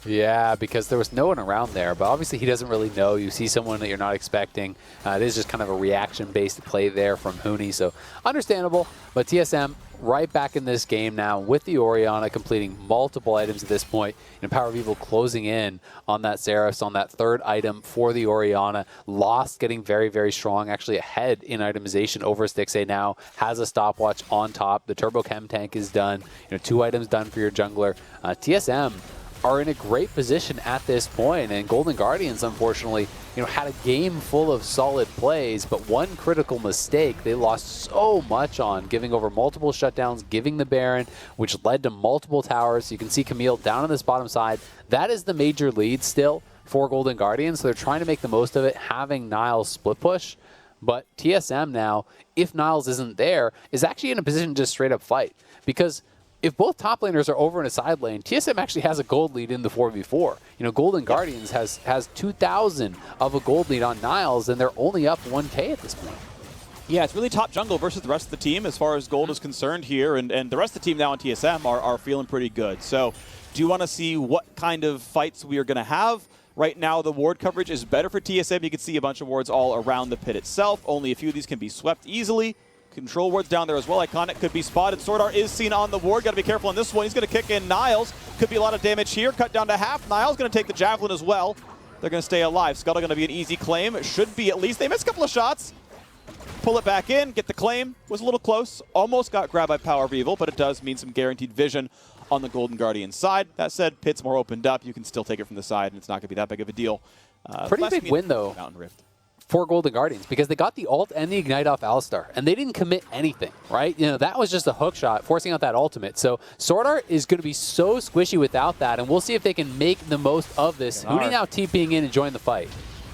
Yeah, because there was no one around there, but obviously he doesn't really know. You see someone that you're not expecting. It is just kind of a reaction-based play there from Huni, so understandable. But TSM right back in this game now with the Orianna completing multiple items at this point, and Power of Evil closing in on that Seraphs on that third item for the Orianna. Lost getting very, very strong, actually ahead in itemization over Stixxay now, has a stopwatch on top. The Turbo Chem tank is done. 2 items done for your jungler. TSM are in a great position at this point, and Golden Guardians, unfortunately, had a game full of solid plays, but one critical mistake they lost so much on, giving over multiple shutdowns, giving the Baron, which led to multiple towers. You can see Camille down on this bottom side. That is the major lead still for Golden Guardians, so they're trying to make the most of it, having Niles split push. But TSM now, if Niles isn't there, is actually in a position to just straight up fight, because if both top laners are over in a side lane, TSM actually has a gold lead in the 4v4. Golden Guardians has 2,000 of a gold lead on Niles, and they're only up 1K at this point. Yeah, it's really top jungle versus the rest of the team as far as gold is concerned here, and the rest of the team now on TSM are feeling pretty good. So do you want to see what kind of fights we are going to have? Right now, the ward coverage is better for TSM. You can see a bunch of wards all around the pit itself. Only a few of these can be swept easily. Control wards down there as well. Iconic could be spotted. Sword Art is seen on the ward. Got to be careful on this one. He's going to kick in Niles. Could be a lot of damage here. Cut down to half. Niles going to take the javelin as well. They're going to stay alive. Scuttle going to be an easy claim. It should be at least. They missed a couple of shots. Pull it back in. Get the claim. Was a little close. Almost got grabbed by Power of Evil, but it does mean some guaranteed vision on the Golden Guardian side. That said, pit's more opened up. You can still take it from the side, and it's not going to be that big of a deal. Pretty big win, though, Mountain Rift for Golden Guardians, because they got the ult and the ignite off Alistar, and they didn't commit anything, right? That was just a hook shot, forcing out that ultimate. So Sword Art is going to be so squishy without that, and we'll see if they can make the most of this. Huni now TPing in and join the fight.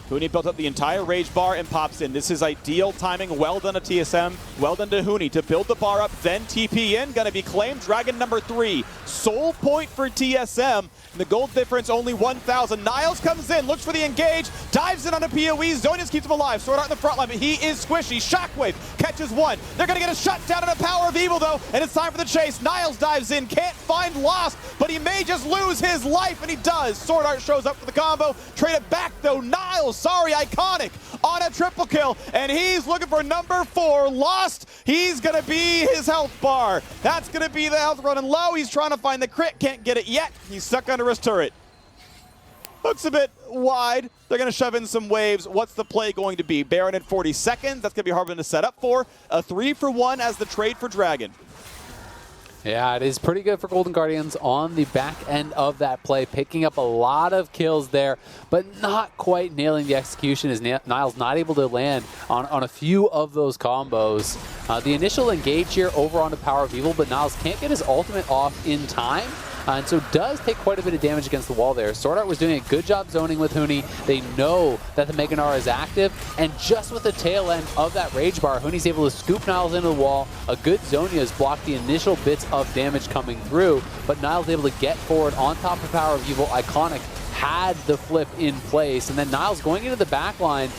Huni built up the entire rage bar and pops in. This is ideal timing. Well done to TSM. Well done to Huni to build the bar up, then TP in. Going to be claimed. Dragon number 3. Soul point for TSM. The gold difference only 1,000. Niles comes in, looks for the engage, dives in on a PoE. Zonius keeps him alive. Sword Art in the front line, but he is squishy. Shockwave catches one. They're going to get a shutdown and a Power of Evil, though, and it's time for the chase. Niles dives in, can't find Lost, but he may just lose his life, and he does. Sword Art shows up for the combo. Trade it back, though. Niles, sorry, Iconic on a triple kill, and he's looking for number 4. Lost. He's going to be his health bar. That's going to be the health running low. He's trying to find the crit. Can't get it yet. He's stuck under his turret. Hook's a bit wide. They're going to shove in some waves. What's the play going to be? Baron in 40 seconds. That's going to be a hard one to set up for. A 3-for-1 as the trade for Dragon. Yeah, it is pretty good for Golden Guardians on the back end of that play, picking up a lot of kills there, but not quite nailing the execution as Niles not able to land on a few of those combos. The initial engage here over on the Power of Evil, but Niles can't get his ultimate off in time. And so does take quite a bit of damage against the wall there. Sword Art was doing a good job zoning with Huni. They know that the Mega Gnar is active, and just with the tail end of that Rage Bar, Huni's able to scoop Niles into the wall. A good Zonia has blocked the initial bits of damage coming through, but Niles able to get forward on top of Power of Evil. Iconic had the flip in place, and then Niles going into the back line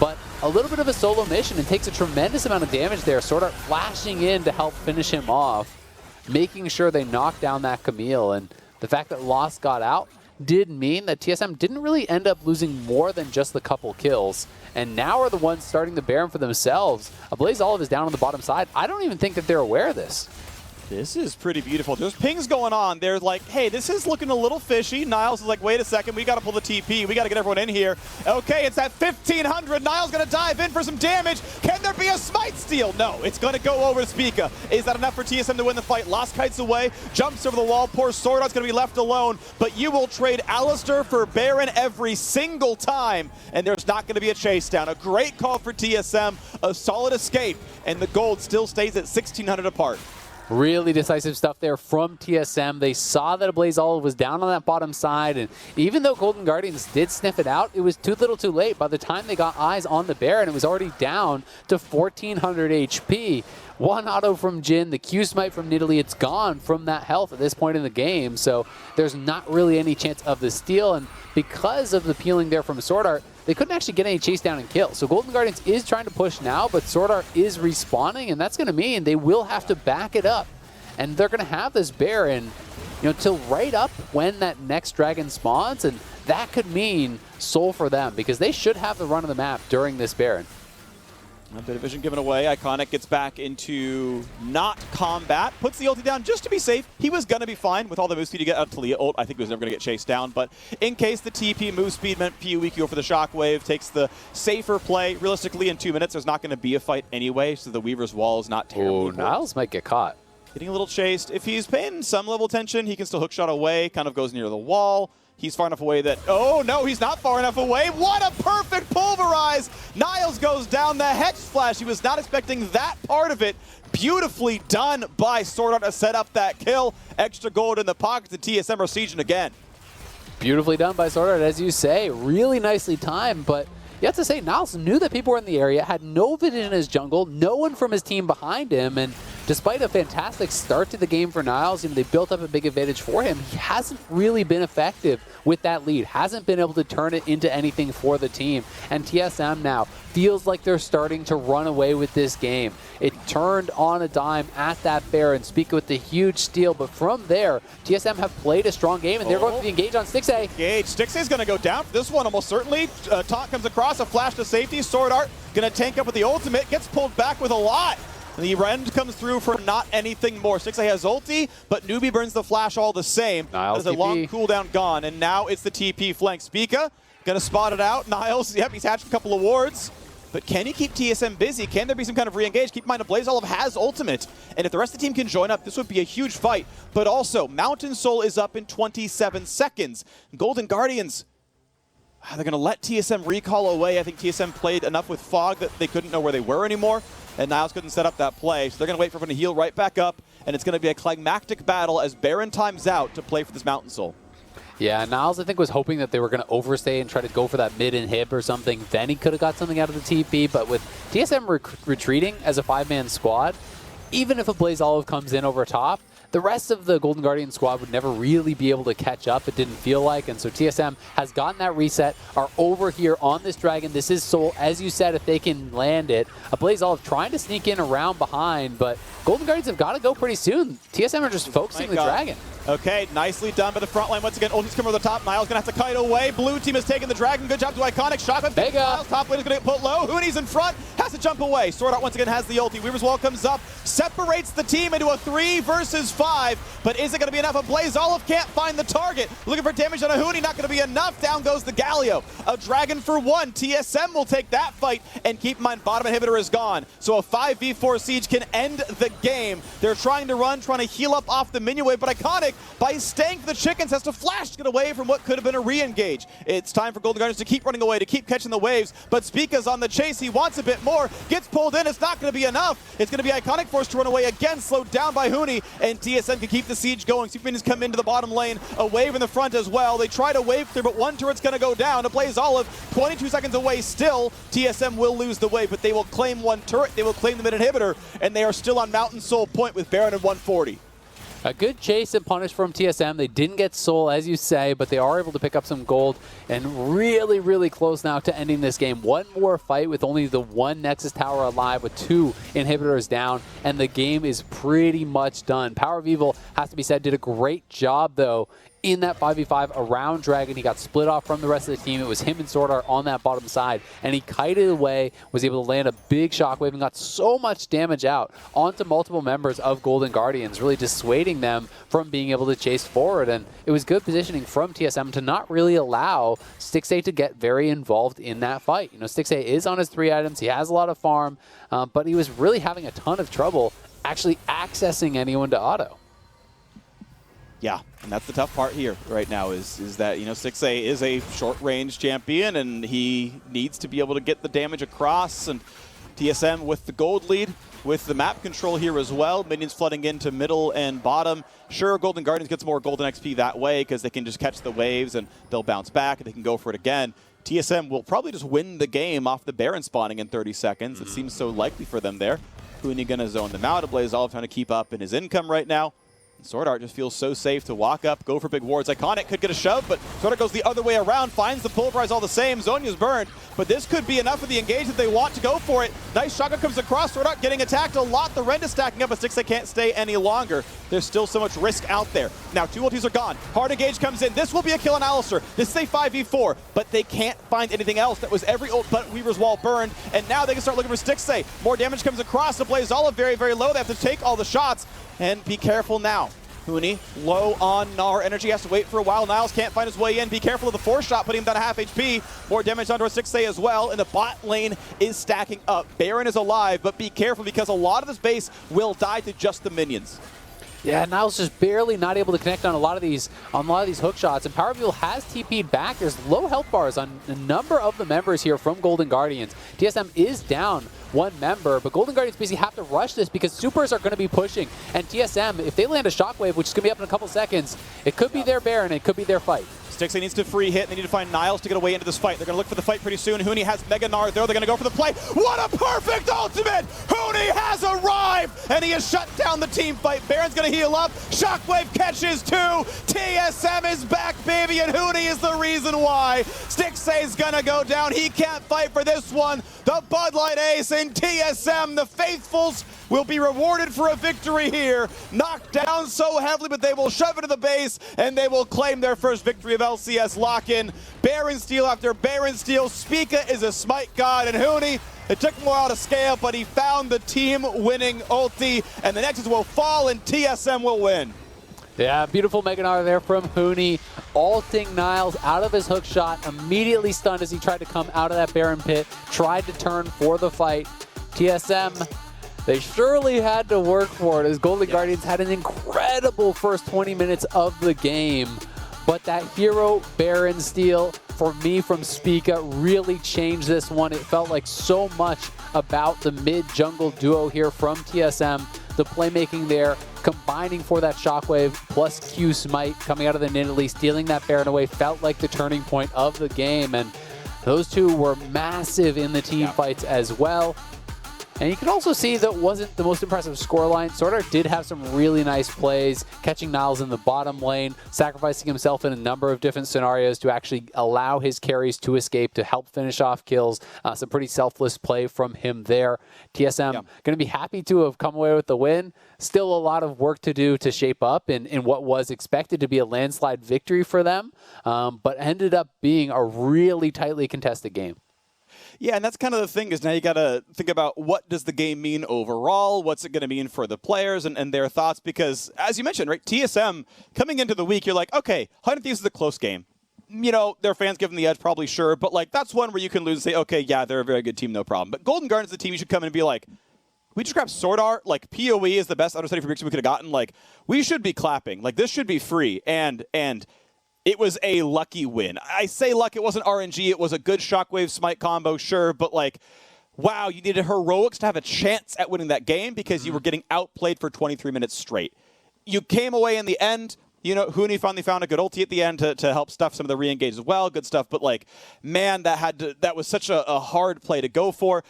but a little bit of a solo mission and takes a tremendous amount of damage there. Sort of flashing in to help finish him off, making sure they knock down that Camille. And the fact that Lost got out did mean that TSM didn't really end up losing more than just the couple kills, and now are the ones starting the Baron for themselves. Blaze Olive is down on the bottom side. I don't even think that they're aware of this. This is pretty beautiful. There's pings going on. They're like, hey, this is looking a little fishy. Niles is like, wait a second, we got to pull the TP. We got to get everyone in here. Okay, it's at 1,500. Niles going to dive in for some damage. Can there be a smite steal? No, it's going to go over to Spica. Is that enough for TSM to win the fight? Lost kites away, jumps over the wall. Poor Sword Art's going to be left alone, but you will trade Alistair for Baron every single time, and there's not going to be a chase down. A great call for TSM, a solid escape, and the gold still stays at 1,600 apart. Really decisive stuff there from TSM. They saw that Blaze Olive was down on that bottom side, and even though Golden Guardians did sniff it out, it was too little too late. By the time they got eyes on the Baron, it was already down to 1,400 HP. One auto from Jhin, the Q smite from Nidalee, it's gone from that health at this point in the game, so there's not really any chance of the steal, and because of the peeling there from Sword Art, they couldn't actually get any chase down and kill. So Golden Guardians is trying to push now, but Sword Art is respawning, and that's going to mean they will have to back it up. And they're going to have this Baron, till right up when that next dragon spawns, and that could mean Soul for them, because they should have the run of the map during this Baron. A bit of vision given away. Iconic gets back into not combat. Puts the ulti down just to be safe. He was going to be fine with all the move speed to get out to Talia ult. I think he was never going to get chased down. But in case the TP move speed meant PoE go for the shockwave, takes the safer play. Realistically, in 2 minutes, there's not going to be a fight anyway, so the Weaver's wall is not terribly important. Niles might get caught. Getting a little chased. If he's paying some level of attention, he can still hookshot away. Kind of goes near the wall. He's far enough away that, oh no, he's not far enough away. What a perfect pulverize. Niles goes down the hedge splash. He was not expecting that part of it. Beautifully done by Sword Art to set up that kill. Extra gold in the pockets, and TSM are sieging again. Beautifully done by Sword Art, as you say. Really nicely timed, but you have to say, Niles knew that people were in the area, had no vision in his jungle, no one from his team behind him, and despite a fantastic start to the game for Niles, they built up a big advantage for him. He hasn't really been effective with that lead, hasn't been able to turn it into anything for the team. And TSM now feels like they're starting to run away with this game. It turned on a dime at that Baron, Spica with the huge steal, but from there, TSM have played a strong game, and they're going to be engaged on Stixxay. Engage. Stixxay's going to go down for this one almost certainly. Taunt comes across, a flash to safety. Sword Art going to tank up with the ultimate, gets pulled back with a lot. The rend comes through for not anything more. Stixxay has ulti, but Newbie burns the flash all the same. Niles There's a long cooldown gone, and now it's the TP flank. Spica gonna spot it out. Niles, yep, he's hatched a couple of wards. But can he keep TSM busy? Can there be some kind of re-engage? Keep in mind, Blaze Olive has ultimate, and if the rest of the team can join up, this would be a huge fight. But also, Mountain Soul is up in 27 seconds. Golden Guardians, they're going to let TSM recall away. I think TSM played enough with Fog that they couldn't know where they were anymore, and Niles couldn't set up that play. So they're going to wait for everyone to heal right back up, and it's going to be a climactic battle as Baron times out to play for this Mountain Soul. Yeah, Niles, I think, was hoping that they were going to overstay and try to go for that mid-inhib or something. Then he could have got something out of the TP, but with TSM retreating as a 5-man squad, even if a Blaze Olive comes in over top, the rest of the Golden Guardian squad would never really be able to catch up, it didn't feel like, and so TSM has gotten that reset, are over here on this dragon. This is Soul, as you said, if they can land it. A Blaze Olive trying to sneak in around behind, but Golden Guardians have got to go pretty soon. TSM are just focusing the dragon. Okay, nicely done by the front line. Once again, ulti's coming over the top. Niles going to have to kite away. Blue team has taken the dragon. Good job to Iconic. Shotgun. Mega. Niles, top lane is going to get put low. Hooney's in front. Has to jump away. Sword Art once again has the ulti. Weaver's Wall comes up. Separates the team into a 3 versus 5. But is it going to be enough? A Blaze Olive can't find the target. Looking for damage on a Hooney. Not going to be enough. Down goes the Galio. A dragon for 1. TSM will take that fight. And keep in mind, bottom inhibitor is gone. So a 5v4 siege can end the game. They're trying to run, trying to heal up off the minion wave. But Iconic, by staying for the chickens, has to flash to get away from what could have been a re-engage. It's time for Golden Guardians to keep running away, to keep catching the waves, but Spica's on the chase. He wants a bit more, gets pulled in. It's not going to be enough. It's going to be Iconic forced to run away again, slowed down by Hooney, and TSM can keep the siege going. Superminions come into the bottom lane, a wave in the front as well. They try to wave through, but one turret's going to go down. A Blaze Olive, 22 seconds away still. TSM will lose the wave, but they will claim one turret, they will claim the mid inhibitor, and they are still on Mountain Soul point with Baron at 140. A good chase and punish from TSM. They didn't get Soul, as you say, but they are able to pick up some gold and really, really close now to ending this game. One more fight with only the one Nexus Tower alive with 2 inhibitors down, and the game is pretty much done. Power of Evil, has to be said, did a great job, though, in that 5v5 around Dragon. He got split off from the rest of the team. It was him and Swordart on that bottom side, and he kited away, was able to land a big shockwave and got so much damage out onto multiple members of Golden Guardians, really dissuading them from being able to chase forward. And it was good positioning from TSM to not really allow Stixxay to get very involved in that fight. You know, Stixxay is on his 3 items. He has a lot of farm, but he was really having a ton of trouble actually accessing anyone to auto. Yeah, and that's the tough part here right now is that, you know, Stixxay is a short-range champion, and he needs to be able to get the damage across, and TSM with the gold lead, with the map control here as well, minions flooding into middle and bottom. Sure, Golden Guardians gets more golden XP that way because they can just catch the waves and they'll bounce back and they can go for it again. TSM will probably just win the game off the Baron spawning in 30 seconds. It seems so likely for them there. Huni gonna zone them out. Blazolv trying to keep up in his income right now. Swordart just feels so safe to walk up, go for big wards. Iconic could get a shove, but Swordart goes the other way around, finds the pulverize all the same. Zhonya's burned, but this could be enough of the engage that they want to go for it. Nice shotgun comes across, Swordart getting attacked a lot. The Rend is stacking up, but Stixxay can't stay any longer. There's still so much risk out there. Now 2 ultis are gone. Hard engage comes in. This will be a kill on Alistar. This is a 5v4, but they can't find anything else. That was every ult but Weaver's Wall burned, and now they can start looking for Stixxay. More damage comes across. The Blazolv very, very low. They have to take all the shots, and be careful now. Huni, low on Gnar energy, has to wait for a while. Niles can't find his way in. Be careful of the 4 shot, putting him down to half HP. More damage onto our Stixxay as well, and the bot lane is stacking up. Baron is alive, but be careful because a lot of this base will die to just the minions. Yeah, Niles just barely not able to connect on a lot of these hook shots, and Power of Evil has TP'd back. There's low health bars on a number of the members here from Golden Guardians. TSM is down 1 member, but Golden Guardians basically have to rush this because supers are going to be pushing, and TSM, if they land a shockwave, which is going to be up in a couple seconds, it could be their Baron, it could be their fight. Stixxay needs to free hit. They need to find Niles to get away into this fight. They're going to look for the fight pretty soon. Huni has Mega Gnar there. They're going to go for the play. What a perfect ultimate! Huni has arrived, and he has shut down the team fight. Baron's going to heal up. Shockwave catches 2. TSM is back, baby, and Huni is the reason why. Stixxay's going to go down. He can't fight for this one. The Bud Light Ace and TSM, the faithfuls, will be rewarded for a victory here. Knocked down so heavily, but they will shove it to the base, and they will claim their first victory of LCS Lock In. Baron steal after Baron steal. Spica is a smite god, and Huni, it took him a while to scale, but he found the team-winning ulti, and the Nexus will fall, and TSM will win. Yeah, beautiful Mega Gnar there from Huni, ulting Niles out of his hook shot, immediately stunned as he tried to come out of that Baron pit, tried to turn for the fight. TSM, they surely had to work for it, as Golden Guardians had an incredible first 20 minutes of the game. But that hero Baron steal, for me, from Spica, really changed this one. It felt like so much about the mid-jungle duo here from TSM. The playmaking there, combining for that shockwave, plus Q smite coming out of the Nidalee, stealing that Baron away, felt like the turning point of the game. And those two were massive in the team fights as well. And you can also see that wasn't the most impressive scoreline. Swordart did have some really nice plays, catching Niles in the bottom lane, sacrificing himself in a number of different scenarios to actually allow his carries to escape, to help finish off kills. Some pretty selfless play from him there. TSM going to be happy to have come away with the win. Still a lot of work to do to shape up in what was expected to be a landslide victory for them, but ended up being a really tightly contested game. Yeah, and that's kind of the thing, is now you got to think about what does the game mean overall, what's it going to mean for the players and their thoughts, because as you mentioned, right, TSM coming into the week, you're like, okay, 100 Thieves is a close game. You know, their fans give them the edge, probably, sure, but like that's one where you can lose and say, okay, yeah, they're a very good team, no problem. But Golden Guardians is the team you should come in and be like, we just grabbed Swordart, like PoE is the best understudy for prediction we could have gotten, like we should be clapping, like this should be free, and it was a lucky win. I say luck, it wasn't RNG, it was a good Shockwave Smite combo, sure, but like, wow, you needed heroics to have a chance at winning that game because you were getting outplayed for 23 minutes straight. You came away in the end, you know, Huni finally found a good ulti at the end to help stuff some of the re-engage as well, good stuff, but like, man, that was such a hard play to go for.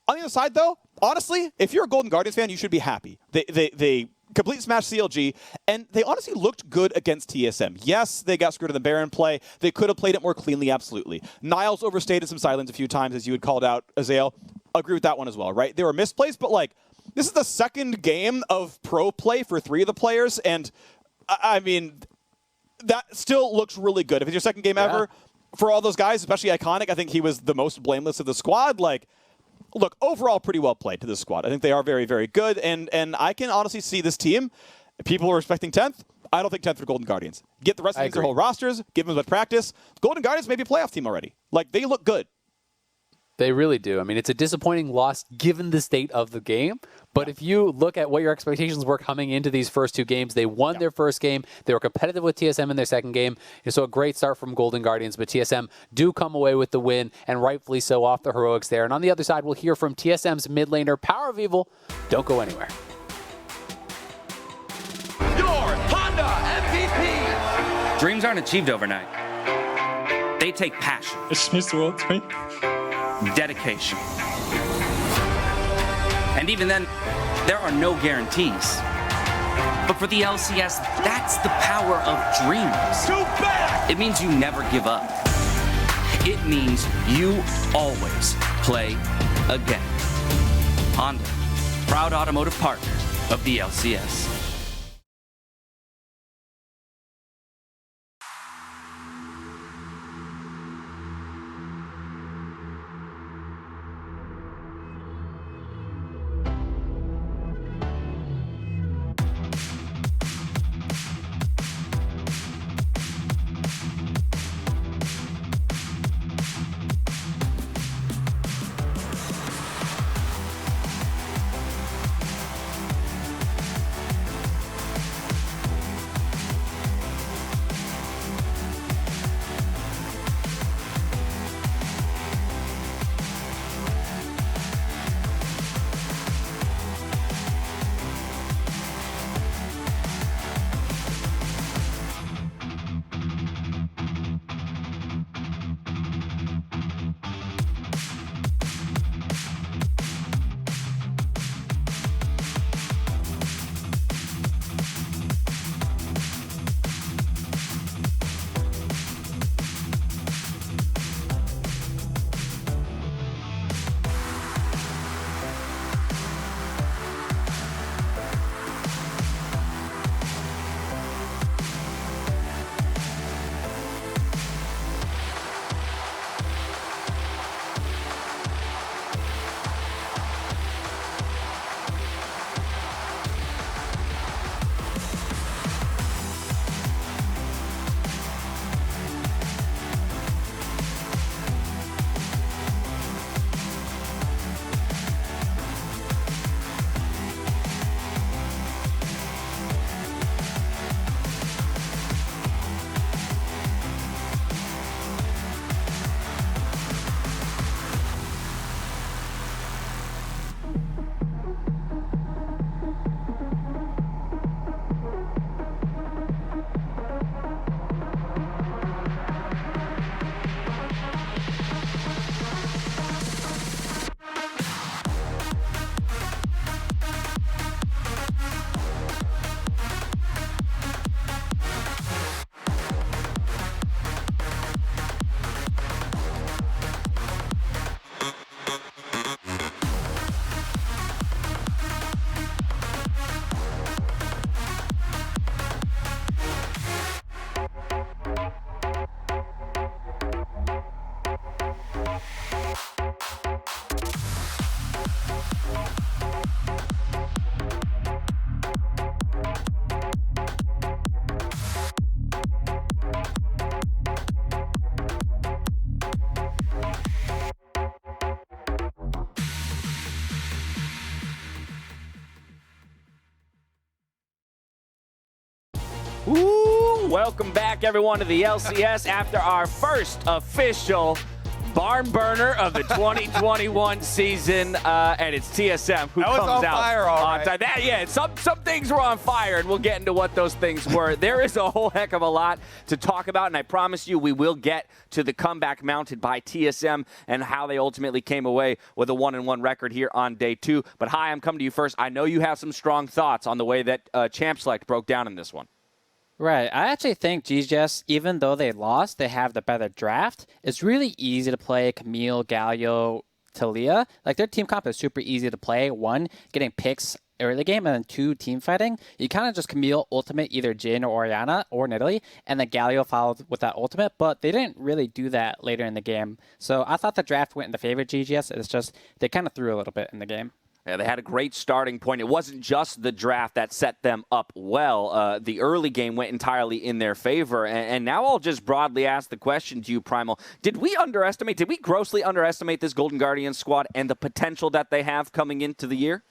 On the other side though, honestly, if you're a Golden Guardians fan, you should be happy. They complete smash CLG, and they honestly looked good against TSM. Yes, they got screwed in the Baron play. They could have played it more cleanly, absolutely. Niles overstated some silence a few times, as you had called out, Azael. Agree with that one as well, right? There were misplays, but like, this is the second game of pro play for 3 of the players, and I mean, that still looks really good. If it's your second game ever, for all those guys, especially Iconic, I think he was the most blameless of the squad. Like, look, overall, pretty well played to this squad. I think they are very, very good, and I can honestly see this team. People are expecting 10th. I don't think 10th for Golden Guardians. Get the rest of their whole rosters, give them a practice. Golden Guardians may be a playoff team already. Like, they look good. They really do. I mean, it's a disappointing loss given the state of the game. But if you look at what your expectations were coming into these first 2 games, they won their first game. They were competitive with TSM in their second game. And so a great start from Golden Guardians. But TSM do come away with the win, and rightfully so, off the heroics there. And on the other side, we'll hear from TSM's mid laner, Power of Evil. Don't go anywhere. Your Honda MVP! Dreams aren't achieved overnight. They take passion. It's Mr. World, right? Dedication. And even then, there are no guarantees. But for the LCS, that's the power of dreams. Too bad! It means you never give up. It means you always play again. Honda, proud automotive partner of the LCS. Ooh, welcome back, everyone, to the LCS after our first official barn burner of the 2021 season, and it's TSM who comes on out fire, all on right. time. Some things were on fire, and we'll get into what those things were. There is a whole heck of a lot to talk about, and I promise you we will get to the comeback mounted by TSM and how they ultimately came away with a 1-1 record here on day 2. But Hi, I'm coming to you first. I know you have some strong thoughts on the way that Champ Select broke down in this one. Right. I actually think GGS, even though they lost, they have the better draft. It's really easy to play Camille, Galio, Talia. Like, their team comp is super easy to play. 1, getting picks early game, and then 2, team fighting. You kind of just Camille ultimate either Jin or Orianna or Nidalee, and then Galio followed with that ultimate, but they didn't really do that later in the game. So I thought the draft went in the favor of GGS. It's just they kind of threw a little bit in the game. Yeah, they had a great starting point. It wasn't just the draft that set them up well. The early game went entirely in their favor. And now I'll just broadly ask the question to you, Primal. Did we grossly underestimate this Golden Guardians squad and the potential that they have coming into the year?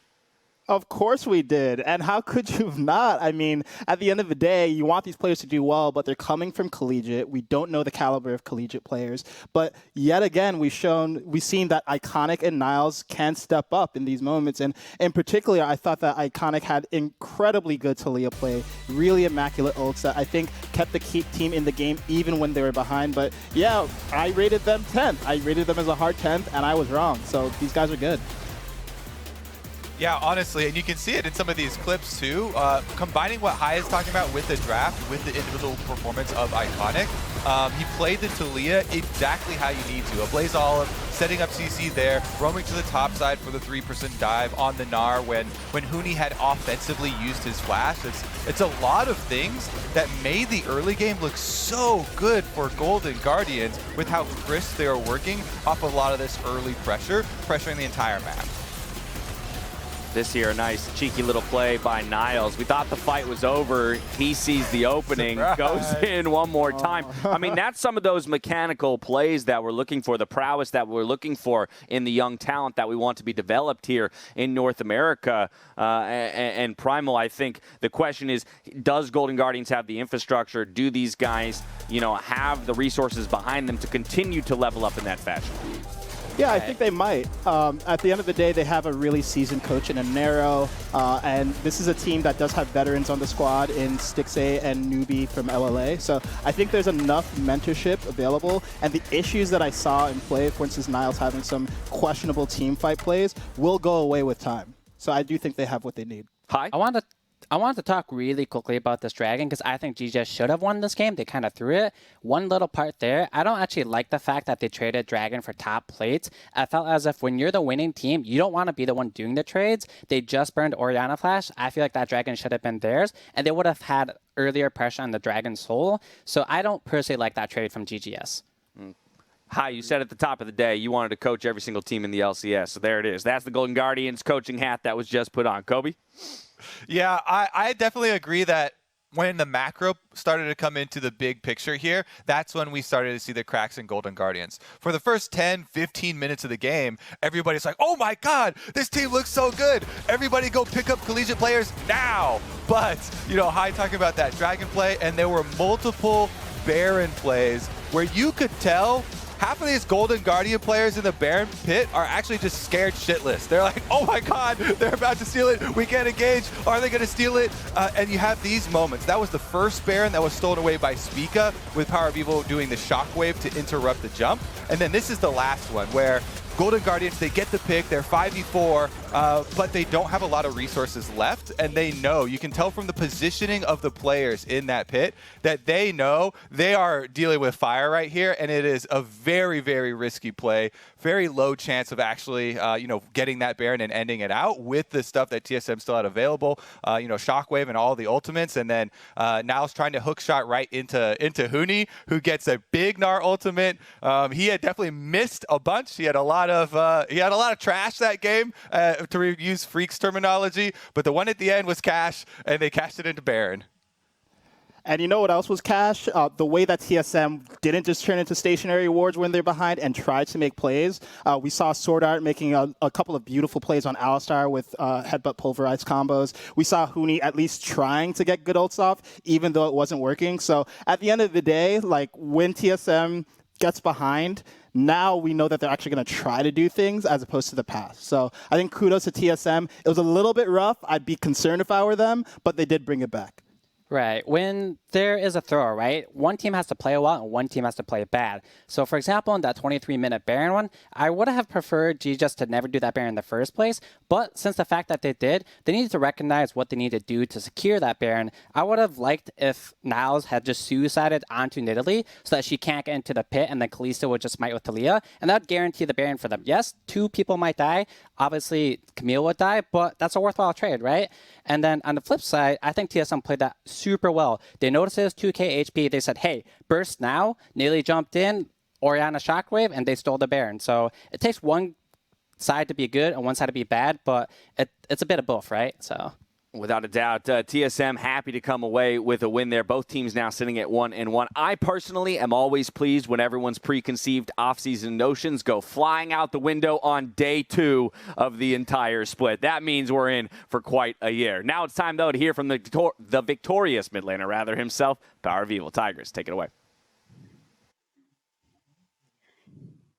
Of course we did. And how could you have not? I mean, at the end of the day, you want these players to do well, but they're coming from collegiate. We don't know the caliber of collegiate players. But yet again, we've seen that Iconic and Niles can step up in these moments. And in particular, I thought that Iconic had incredibly good Talia play, really immaculate ults that I think kept the team in the game even when they were behind. But yeah, I rated them 10th. I rated them as a hard 10th, and I was wrong. So these guys are good. Yeah, honestly, and you can see it in some of these clips too. Combining what Hai is talking about with the draft, with the individual performance of Iconic, he played the Talia exactly how you need to. A Blaze Olive, setting up CC there, roaming to the top side for the 3% dive on the Gnar when Huni had offensively used his flash. It's a lot of things that made the early game look so good for Golden Guardians with how crisp they are working off of a lot of this early pressure, pressuring the entire map. This here, a nice cheeky little play by Niles. We thought the fight was over. He sees the opening, goes in one more time. I mean, that's some of those mechanical plays that we're looking for, the prowess that we're looking for in the young talent that we want to be developed here in North America. And Primal, I think the question is, does Golden Guardians have the infrastructure? Do these guys, have the resources behind them to continue to level up in that fashion? Yeah, I think they might. At the end of the day, they have a really seasoned coach in Anero, and this is a team that does have veterans on the squad in Stixay and Newbie from LLA. So I think there's enough mentorship available, and the issues that I saw in play, for instance, Niles having some questionable team fight plays, will go away with time. So I do think they have what they need. Hi. I wanted to talk really quickly about this Dragon because I think GGS should have won this game. They kind of threw it. One little part there, I don't actually like the fact that they traded Dragon for top plates. I felt as if when you're the winning team, you don't want to be the one doing the trades. They just burned Orianna Flash. I feel like that Dragon should have been theirs, and they would have had earlier pressure on the Dragon's soul. So I don't personally like that trade from GGS. Hi, you said at the top of the day you wanted to coach every single team in the LCS, so there it is. That's the Golden Guardians coaching hat that was just put on. Kobe? Yeah, I definitely agree that when the macro started to come into the big picture here, that's when we started to see the cracks in Golden Guardians. For the first 10, 15 minutes of the game, everybody's like, oh my God, this team looks so good. Everybody go pick up collegiate players now. But, Hai talking about that Dragon play, and there were multiple Baron plays where you could tell half of these Golden Guardian players in the Baron pit are actually just scared shitless. They're like, oh my God, they're about to steal it. We can't engage. Are they going to steal it? And you have these moments. That was the first Baron that was stolen away by Spica with Power of Evil doing the shockwave to interrupt the jump. And then this is the last one where Golden Guardians, they get the pick, they're 5v4, but they don't have a lot of resources left, and they know, you can tell from the positioning of the players in that pit, that they know they are dealing with fire right here, and it is a very, very risky play, very low chance of actually, getting that Baron and ending it out with the stuff that TSM still had available, Shockwave and all the ultimates, and then Niles trying to hook shot right into Huni, who gets a big Gnar ultimate. He had definitely missed a bunch. He had a lot of trash that game, to use Freak's terminology, but the one at the end was cash, and they cashed it into Baron. And you know what else was cash? The way that TSM didn't just turn into stationary wards when they're behind and tried to make plays. We saw Sword Art making a couple of beautiful plays on Alistar with headbutt pulverized combos. We saw Huni at least trying to get good ults off, even though it wasn't working. So at the end of the day, like when TSM gets behind, Now we know that they're actually going to try to do things as opposed to the past. So I think kudos to TSM. It was a little bit rough. I'd be concerned if I were them, but they did bring it back. Right. When there is a throw, right, one team has to play well and one team has to play bad. So, for example, in that 23-minute Baron one, I would have preferred G just to never do that Baron in the first place. But since the fact that they did, they needed to recognize what they need to do to secure that Baron. I would have liked if Niles had just suicided onto Nidalee so that she can't get into the pit and then Kalista would just smite with Taliyah. And that would guarantee the Baron for them. Yes, 2 people might die. Obviously, Camille would die, but that's a worthwhile trade, right? And then on the flip side, I think TSM played that super well. They noticed it was 2k HP. They said, hey, burst now. Nearly jumped in, Orianna Shockwave, and they stole the Baron. So it takes one side to be good and one side to be bad, but it's a bit of both, right? So. Without a doubt, TSM happy to come away with a win there. Both teams now sitting at 1-1. I personally am always pleased when everyone's preconceived offseason notions go flying out the window on day 2 of the entire split. That means we're in for quite a year. Now it's time, though, to hear from the victorious mid laner, himself, Power of Evil. Tigers, take it away.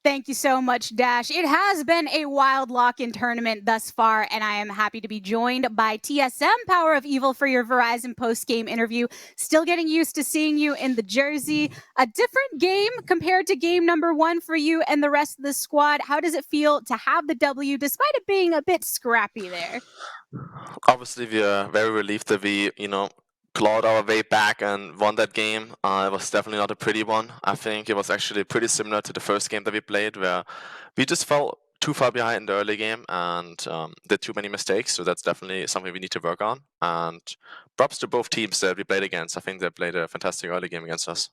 Thank you so much, Dash. It has been a wild lock-in tournament thus far, and I am happy to be joined by TSM Power of Evil for your Verizon post-game interview. Still getting used to seeing you in the jersey. A different game compared to game number 1 for you and the rest of the squad. How does it feel to have the W, despite it being a bit scrappy there? Obviously, we are very relieved that we, clawed our way back and won that game. It was definitely not a pretty one. I think it was actually pretty similar to the first game that we played, where we just fell too far behind in the early game and did too many mistakes. So that's definitely something we need to work on. And props to both teams that we played against. I think they played a fantastic early game against us.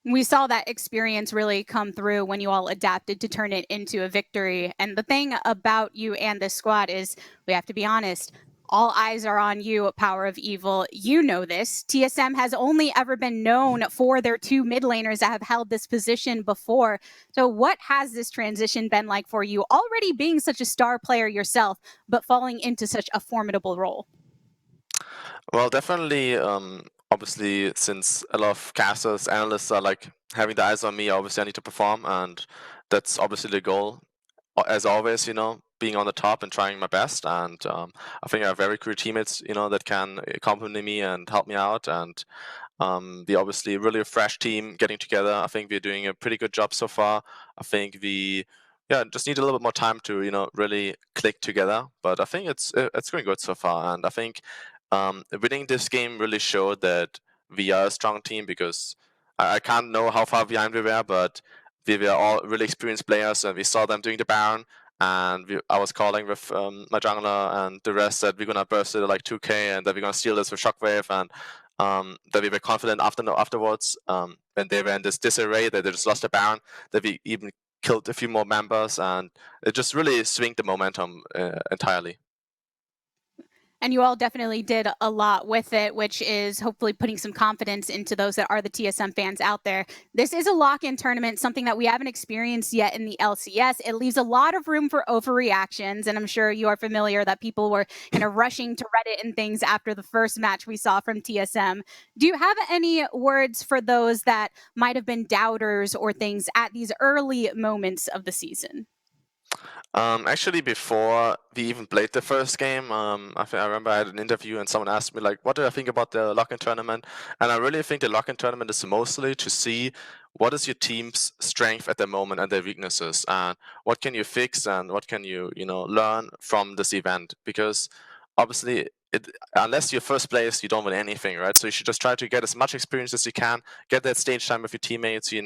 We saw that experience really come through when you all adapted to turn it into a victory. And the thing about you and this squad is, we have to be honest, all eyes are on you, Power of Evil. You know this. TSM has only ever been known for their 2 mid laners that have held this position before. So what has this transition been like for you, already being such a star player yourself, but falling into such a formidable role? Well, definitely, obviously, since a lot of casters, analysts are like having the eyes on me, obviously I need to perform, and that's obviously the goal. As always, being on the top and trying my best, and I think I have very cool teammates, that can accompany me and help me out, and we obviously really a fresh team getting together. I think we're doing a pretty good job so far. I think we just need a little bit more time to really click together, but I think it's going good so far, and I think winning this game really showed that we are a strong team, because I can't know how far behind we were, but we were all really experienced players, and we saw them doing the Baron, and I was calling with my jungler and the rest that we're going to burst it at like 2k, and that we're going to steal this with Shockwave, and that we were confident afterwards when they were in this disarray, that they just lost the Baron, that we even killed a few more members, and it just really swinged the momentum entirely. And you all definitely did a lot with it, which is hopefully putting some confidence into those that are the TSM fans out there. This is a lock-in tournament, something that we haven't experienced yet in the LCS. It leaves a lot of room for overreactions, and I'm sure you are familiar that people were kind of rushing to Reddit and things after the first match we saw from TSM. Do you have any words for those that might have been doubters or things at these early moments of the season? Actually, before we even played the first game, I remember I had an interview and someone asked me, like, what do I think about the lock-in tournament? And I really think the lock-in tournament is mostly to see what is your team's strength at the moment and their weaknesses, and what can you fix and what can you, learn from this event. Because obviously, unless you're first place, you don't win anything, right? So you should just try to get as much experience as you can, get that stage time with your teammates, be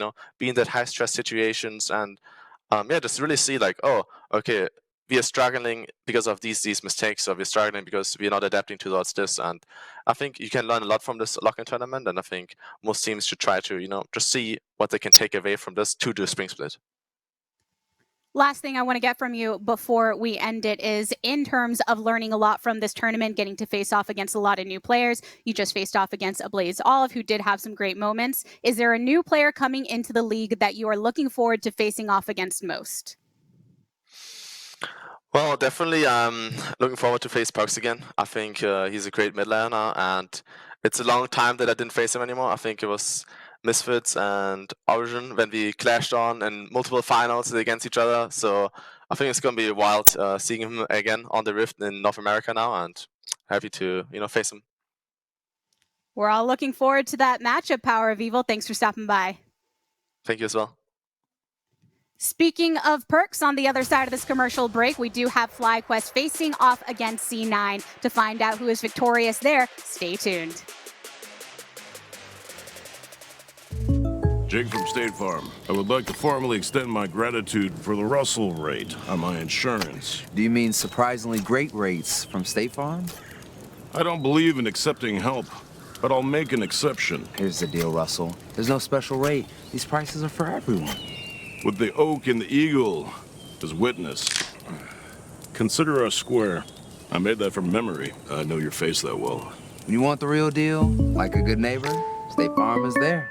in that high-stress situations, and just really see like, oh, okay, we are struggling because of these mistakes, or we're struggling because we're not adapting towards this. And I think you can learn a lot from this lock-in tournament, and I think most teams should try to, just see what they can take away from this to do a spring split. Last thing I want to get from you before we end it is, in terms of learning a lot from this tournament, getting to face off against a lot of new players. You just faced off against Ablaze Olive, who did have some great moments. Is there a new player coming into the league that you are looking forward to facing off against most? Well, definitely I'm looking forward to face Pugs again. I think he's a great mid laner, and it's a long time that I didn't face him anymore. I think it was Misfits and Origin when we clashed on in multiple finals against each other. So I think it's going to be wild seeing him again on the Rift in North America now, and happy to face him. We're all looking forward to that matchup, Power of Evil. Thanks for stopping by. Thank you as well. Speaking of perks, on the other side of this commercial break, we do have FlyQuest facing off against C9. To find out who is victorious there, stay tuned. Jake from State Farm. I would like to formally extend my gratitude for the Russell rate on my insurance. Do you mean surprisingly great rates from State Farm? I don't believe in accepting help, but I'll make an exception. Here's the deal, Russell. There's no special rate. These prices are for everyone. With the Oak and the Eagle as witness, consider us square. I made that from memory. I know your face that well. When you want the real deal, like a good neighbor, State Farm is there.